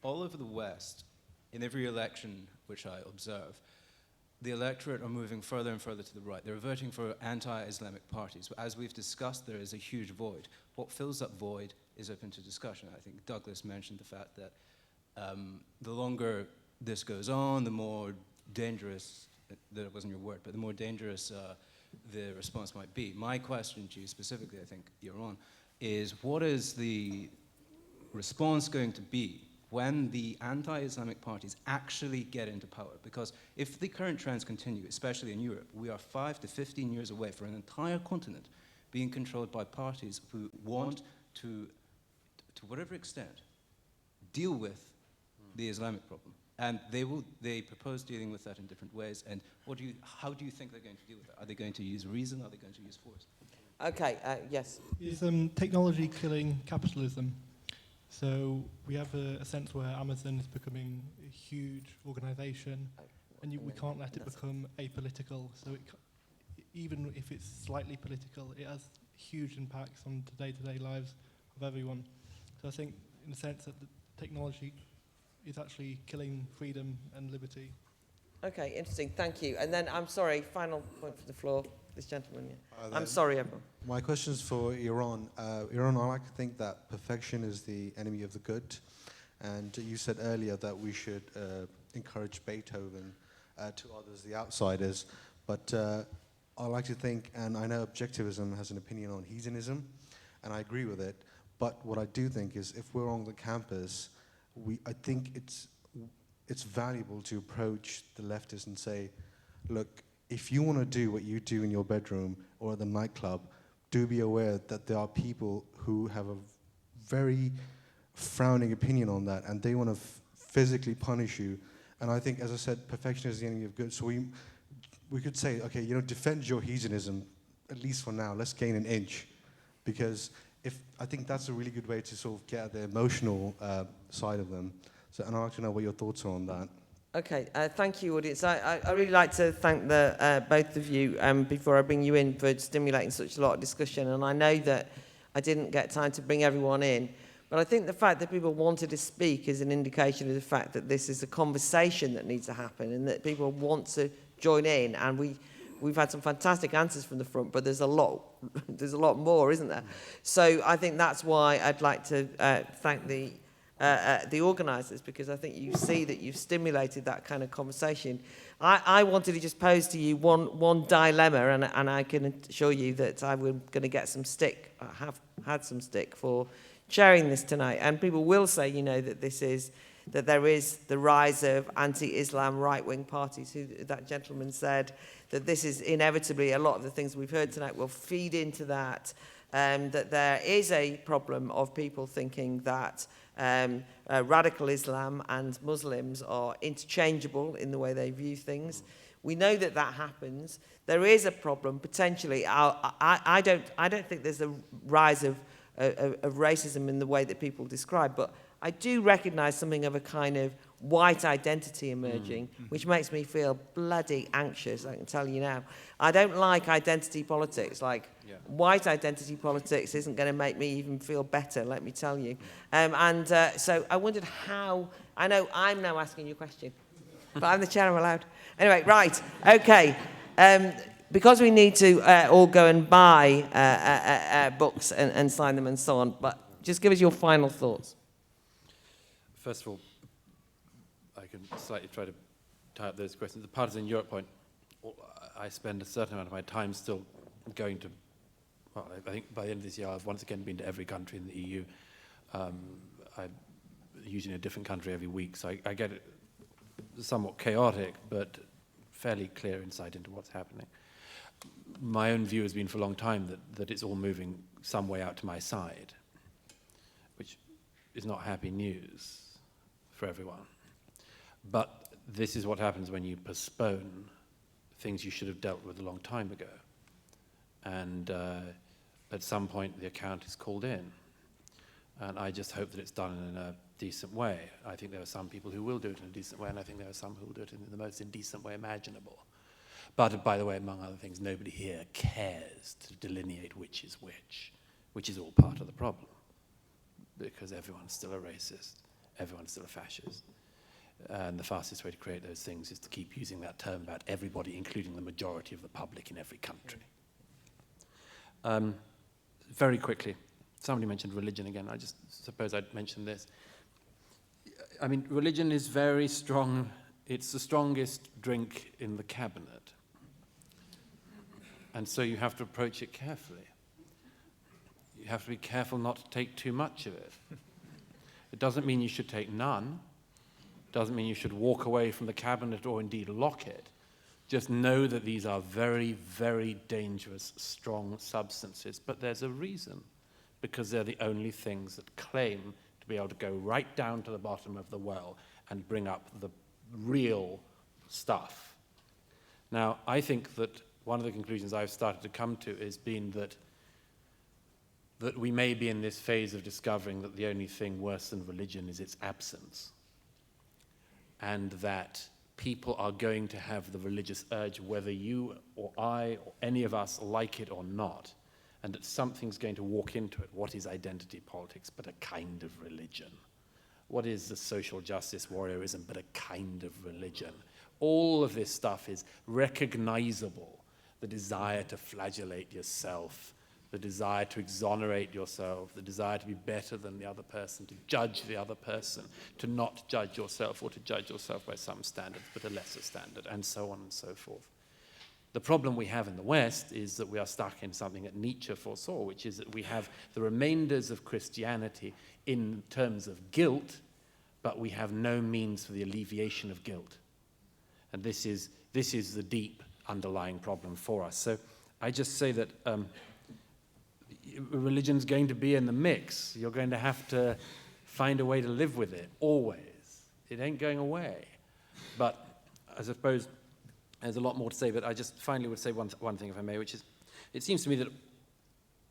All over the West, in every election which I observe, the electorate are moving further and further to the right. They're voting for anti-Islamic parties. But as we've discussed, there is a huge void. What fills that void is open to discussion. I think Douglas mentioned the fact that the longer this goes on, the more dangerous, that wasn't your word, but the more dangerous the response might be. My question to you specifically, I think, Yaron, is what is the response going to be when the anti-Islamic parties actually get into power? Because if the current trends continue, especially in Europe, we are 5 to 15 years away from an entire continent being controlled by parties who want to whatever extent, deal with the Islamic problem. And they propose dealing with that in different ways. And how do you think they're going to deal with that? Are they going to use reason? Are they going to use force? Okay, yes. Is technology killing capitalism? So we have a sense where Amazon is becoming a huge organisation, and we can't let it become apolitical. So even if it's slightly political, it has huge impacts on the day-to-day lives of everyone. So I think, in a sense, that the technology is actually killing freedom and liberty. Okay, interesting. Thank you. And then, I'm sorry, final point for the floor. This gentleman. Yeah. I'm sorry, everyone. My question is for Yaron. Yaron, I like to think that perfection is the enemy of the good. And you said earlier that we should encourage Beethoven to others, the outsiders. But I like to think, and I know Objectivism has an opinion on hedonism, and I agree with it. But what I do think is, if we're on the campus, I think it's valuable to approach the leftists and say, look, if you want to do what you do in your bedroom or at the nightclub, do be aware that there are people who have a very frowning opinion on that, and they want to physically punish you. And I think, as I said, perfection is the enemy of good. So we could say, okay, defend your hedonism, at least for now. Let's gain an inch. Because I think that's a really good way to sort of get at the emotional side of them. So, and I'd like to know what your thoughts are on that. Okay, thank you, audience. I really like to thank both of you before I bring you in for stimulating such a lot of discussion. And I know that I didn't get time to bring everyone in, but I think the fact that people wanted to speak is an indication of the fact that this is a conversation that needs to happen and that people want to join in. And we've had some fantastic answers from the front, but there's a lot more, isn't there? So I think that's why I'd like to thank the the organisers, because I think you see that you've stimulated that kind of conversation. I wanted to just pose to you one dilemma, and I can assure you that I was going to get some stick, I have had some stick for sharing this tonight. And people will say, you know, that there is the rise of anti-Islam right-wing parties. That gentleman said that this is inevitably, a lot of the things we've heard tonight will feed into that, that there is a problem of people thinking that radical Islam and Muslims are interchangeable in the way they view things. We know that that happens. There is a problem, potentially. I don't think there's a rise of racism in the way that people describe, but I do recognise something of a kind of white identity emerging, which makes me feel bloody anxious, I can tell you now. I don't like identity politics. Like, white identity politics isn't going to make me even feel better, let me tell you. So I wondered how, I know I'm now asking you a question, but I'm the chair, I'm allowed. Anyway, right, okay. Because we need to all go and buy books and sign them and so on, but just give us your final thoughts. First of all, I can slightly try to tie up those questions. The partisan Europe point, I spend a certain amount of my time still going to, well, I think by the end of this year I've once again been to every country in the EU. I'm usually in a different country every week, so I get it somewhat chaotic, but fairly clear insight into what's happening. My own view has been for a long time that it's all moving some way out to my side, which is not happy news for everyone. But this is what happens when you postpone things you should have dealt with a long time ago. And at some point, the account is called in. And I just hope that it's done in a decent way. I think there are some people who will do it in a decent way, and I think there are some who will do it in the most indecent way imaginable. But, by the way, among other things, nobody here cares to delineate which is all part of the problem. Because everyone's still a racist, everyone's still a fascist. And the fastest way to create those things is to keep using that term about everybody, including the majority of the public in every country. Very quickly, somebody mentioned religion again. I just suppose I'd mention this. I mean, religion is very strong. It's the strongest drink in the cabinet. And so you have to approach it carefully. You have to be careful not to take too much of it. It doesn't mean you should take none. It doesn't mean you should walk away from the cabinet or indeed lock it. Just know that these are very, very dangerous, strong substances. But there's a reason, because they're the only things that claim to be able to go right down to the bottom of the well and bring up the real stuff. Now, I think that one of the conclusions I've started to come to has been that we may be in this phase of discovering that the only thing worse than religion is its absence. And that people are going to have the religious urge, whether you or I or any of us like it or not, and that something's going to walk into it. What is identity politics but a kind of religion? What is the social justice warriorism but a kind of religion? All of this stuff is recognizable. The desire to flagellate yourself, the desire to exonerate yourself, the desire to be better than the other person, to judge the other person, to not judge yourself or to judge yourself by some standard but a lesser standard, and so on and so forth. The problem we have in the West is that we are stuck in something that Nietzsche foresaw, which is that we have the remainders of Christianity in terms of guilt, but we have no means for the alleviation of guilt. And this is the deep underlying problem for us. So I just say that religion's going to be in the mix. You're going to have to find a way to live with it, always. It ain't going away. But I suppose there's a lot more to say, but I just finally would say one thing, if I may, which is, it seems to me that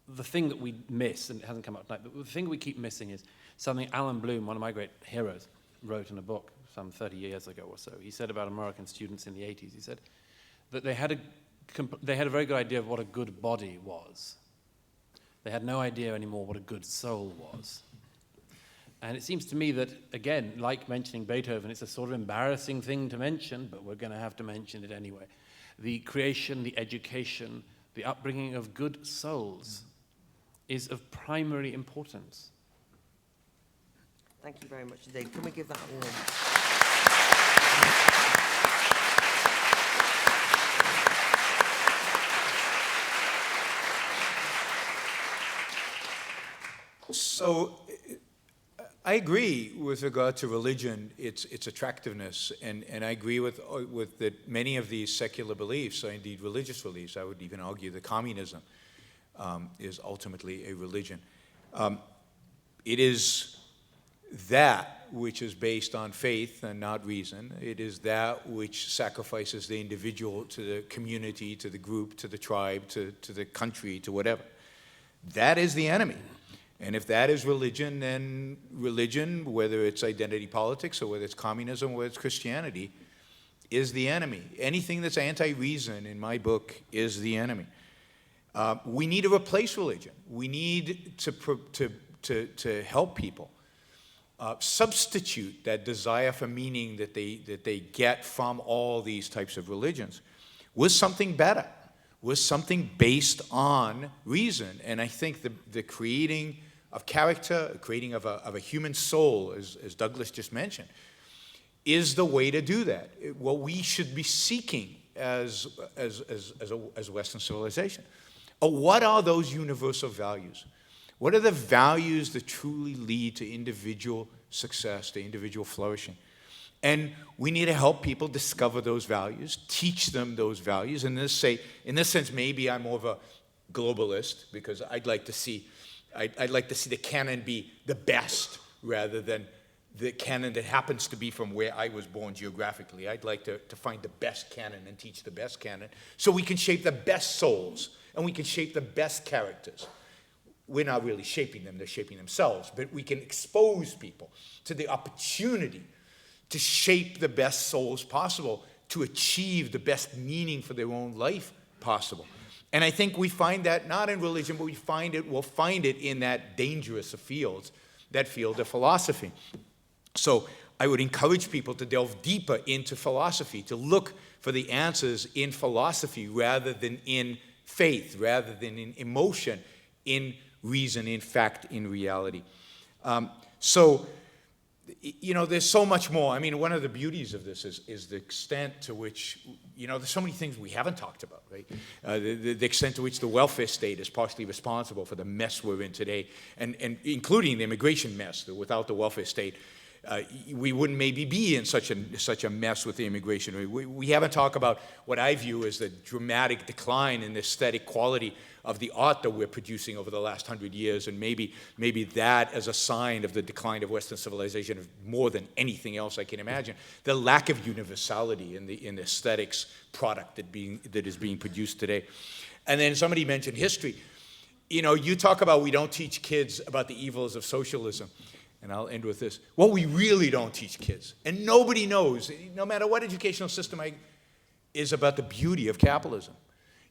the thing that we miss, and it hasn't come up tonight, but the thing we keep missing is something Alan Bloom, one of my great heroes, wrote in a book some 30 years ago or so. He said about American students in the 80s, he said that they had a very good idea of what a good body was. They had no idea anymore what a good soul was. And it seems to me that, again, like mentioning Beethoven, it's a sort of embarrassing thing to mention, but we're going to have to mention it anyway. The creation, the education, the upbringing of good souls is of primary importance. Thank you very much indeed. Can we give that a warm? So I agree with regard to religion, its attractiveness, and I agree with that many of these secular beliefs are indeed religious beliefs. I would even argue that communism is ultimately a religion. It is that which is based on faith and not reason. It is that which sacrifices the individual to the community, to the group, to the tribe, to the country, to whatever. That is the enemy. And if that is religion, then religion, whether it's identity politics or whether it's communism or whether it's Christianity, is the enemy. Anything that's anti-reason in my book is the enemy. We need to replace religion. We need to help people substitute that desire for meaning that they get from all these types of religions with something better, with something based on reason. And I think the creating of character, creating of a human soul, as Douglas just mentioned, is the way to do that. What we should be seeking as Western civilization. What are those universal values? What are the values that truly lead to individual success, to individual flourishing? And we need to help people discover those values, teach them those values, and in this sense, maybe I'm more of a globalist, because I'd like to see the canon be the best rather than the canon that happens to be from where I was born geographically. I'd like to find the best canon and teach the best canon so we can shape the best souls and we can shape the best characters. We're not really shaping them, they're shaping themselves, but we can expose people to the opportunity to shape the best souls possible, to achieve the best meaning for their own life possible. And I think we find that not in religion, but we'll find it in that dangerous of fields, that field of philosophy. So I would encourage people to delve deeper into philosophy, to look for the answers in philosophy rather than in faith, rather than in emotion, in reason, in fact, in reality. So, you know, there's so much more. I mean, one of the beauties of this is the extent to which, you know, there's so many things we haven't talked about, right? The extent to which the welfare state is partially responsible for the mess we're in today, and including the immigration mess. Without the welfare state, we wouldn't maybe be in such a mess with the immigration. We haven't talked about what I view as the dramatic decline in the aesthetic quality of the art that we're producing over the last 100 years, and maybe that as a sign of the decline of Western civilization more than anything else I can imagine. The lack of universality in the aesthetics product that is being produced today. And then somebody mentioned history. You know, you talk about we don't teach kids about the evils of socialism. And I'll end with this. What we really don't teach kids, and nobody knows, no matter what educational system is about the beauty of capitalism.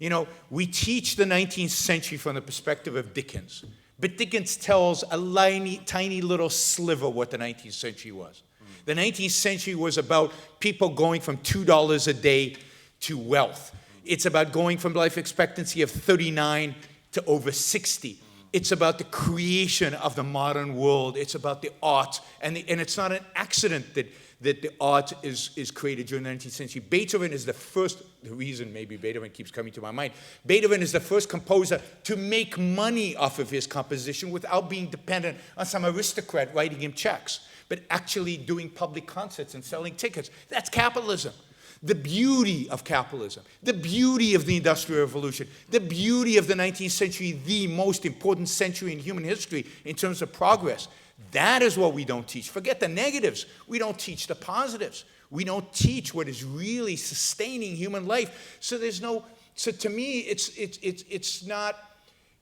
You know, we teach the 19th century from the perspective of Dickens, but Dickens tells a tiny little sliver of what the 19th century was. The 19th century was about people going from $2 a day to wealth. It's about going from life expectancy of 39 to over 60. It's about the creation of the modern world. It's about the art. And it's not an accident that the art is created during the 19th century. Beethoven is the first, the reason maybe Beethoven keeps coming to my mind, Beethoven is the first composer to make money off of his composition without being dependent on some aristocrat writing him checks, but actually doing public concerts and selling tickets. That's capitalism. The beauty of capitalism, the beauty of the Industrial Revolution, the beauty of the 19th century, the most important century in human history in terms of progress. That is what we don't teach. Forget the negatives. We don't teach the positives. We don't teach what is really sustaining human life. So to me, it's not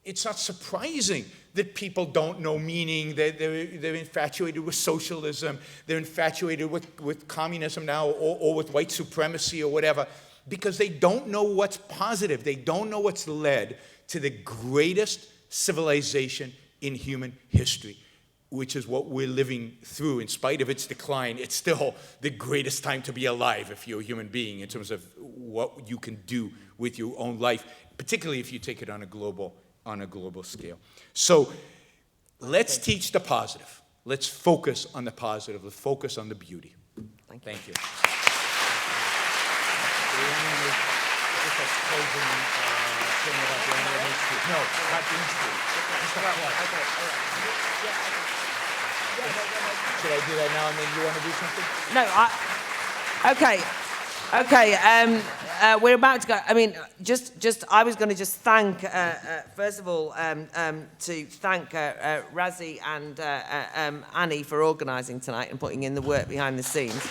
surprising that people don't know meaning. They're infatuated with socialism. They're infatuated with communism now, or with white supremacy or whatever, because they don't know what's positive. They don't know what's led to the greatest civilization in human history, which is what we're living through. In spite of its decline, it's still the greatest time to be alive if you're a human being in terms of what you can do with your own life, particularly if you take it on a global scale. So let's teach the positive. let's focus on the positive. Let's focus on the beauty. Thank you. Just a closing thing about the Ayn Rand Institute. No, not the Institute. Just a plug. Should I do that now and then you want to do something? No, okay. We're about to go. I mean, I was going to just thank, first of all, to thank Razi and Annie for organising tonight and putting in the work behind the scenes.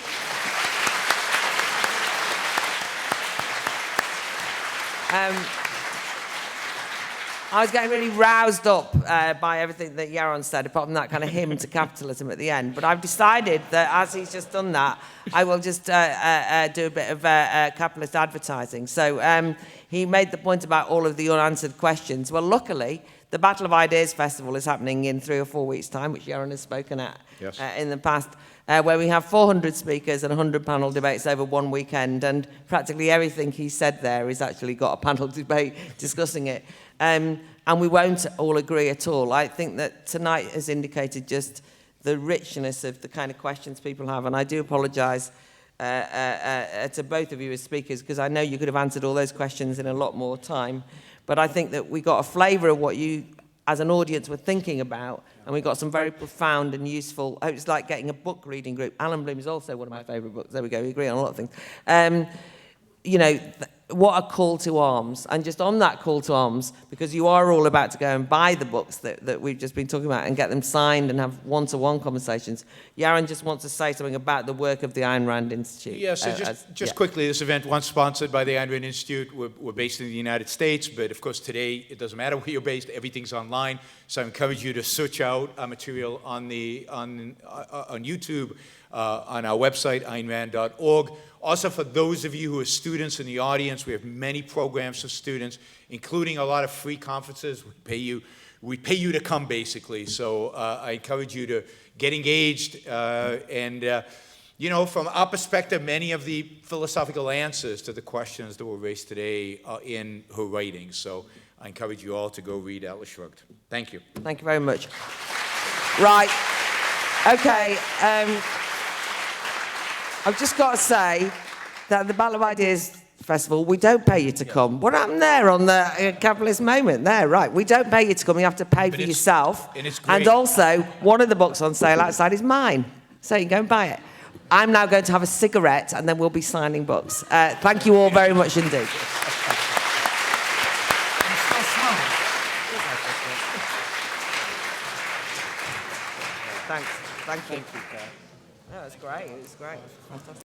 I was getting really roused up by everything that Yaron said, apart from that kind of hymn to capitalism at the end. But I've decided that as he's just done that, I will just do a bit of capitalist advertising. So he made the point about all of the unanswered questions. Well, luckily, the Battle of Ideas Festival is happening in 3 or 4 weeks' time, which Yaron has spoken at in the past, where we have 400 speakers and 100 panel debates over one weekend. And practically everything he said there is actually got a panel debate discussing it. And we won't all agree at all. I think that tonight has indicated just the richness of the kind of questions people have. And I do apologise to both of you as speakers, because I know you could have answered all those questions in a lot more time. But I think that we got a flavour of what you, as an audience, were thinking about. And we got some very profound and useful, it's like getting a book reading group. Alan Bloom is also one of my favourite books. There we go, we agree on a lot of things. You know, what a call to arms. And just on that call to arms, because you are all about to go and buy the books that we've just been talking about and get them signed and have one-to-one conversations, Yaron just wants to say something about the work of the Ayn Rand Institute. Yeah, so just quickly, this event once sponsored by the Ayn Rand Institute. We're based in the United States, but of course today it doesn't matter where you're based, everything's online. So I encourage you to search out our material on YouTube, on our website, aynrand.org. Also, for those of you who are students in the audience, we have many programs for students, including a lot of free conferences. We pay you to come, basically. So I encourage you to get engaged. You know, from our perspective, many of the philosophical answers to the questions that were raised today are in her writings. So I encourage you all to go read Atlas Shrugged. Thank you. Thank you very much. Right. Okay. I've just got to say that at the Battle of Ideas Festival, we don't pay you to come. What happened there on the capitalist moment there? Right, we don't pay you to come. You have to pay for yourself. And it's great. And also, one of the books on sale outside is mine. So you can go and buy it. I'm now going to have a cigarette, and then we'll be signing books. Thank you all very much indeed. Thanks. Thank you. No, that's great. It was great. Fantastic.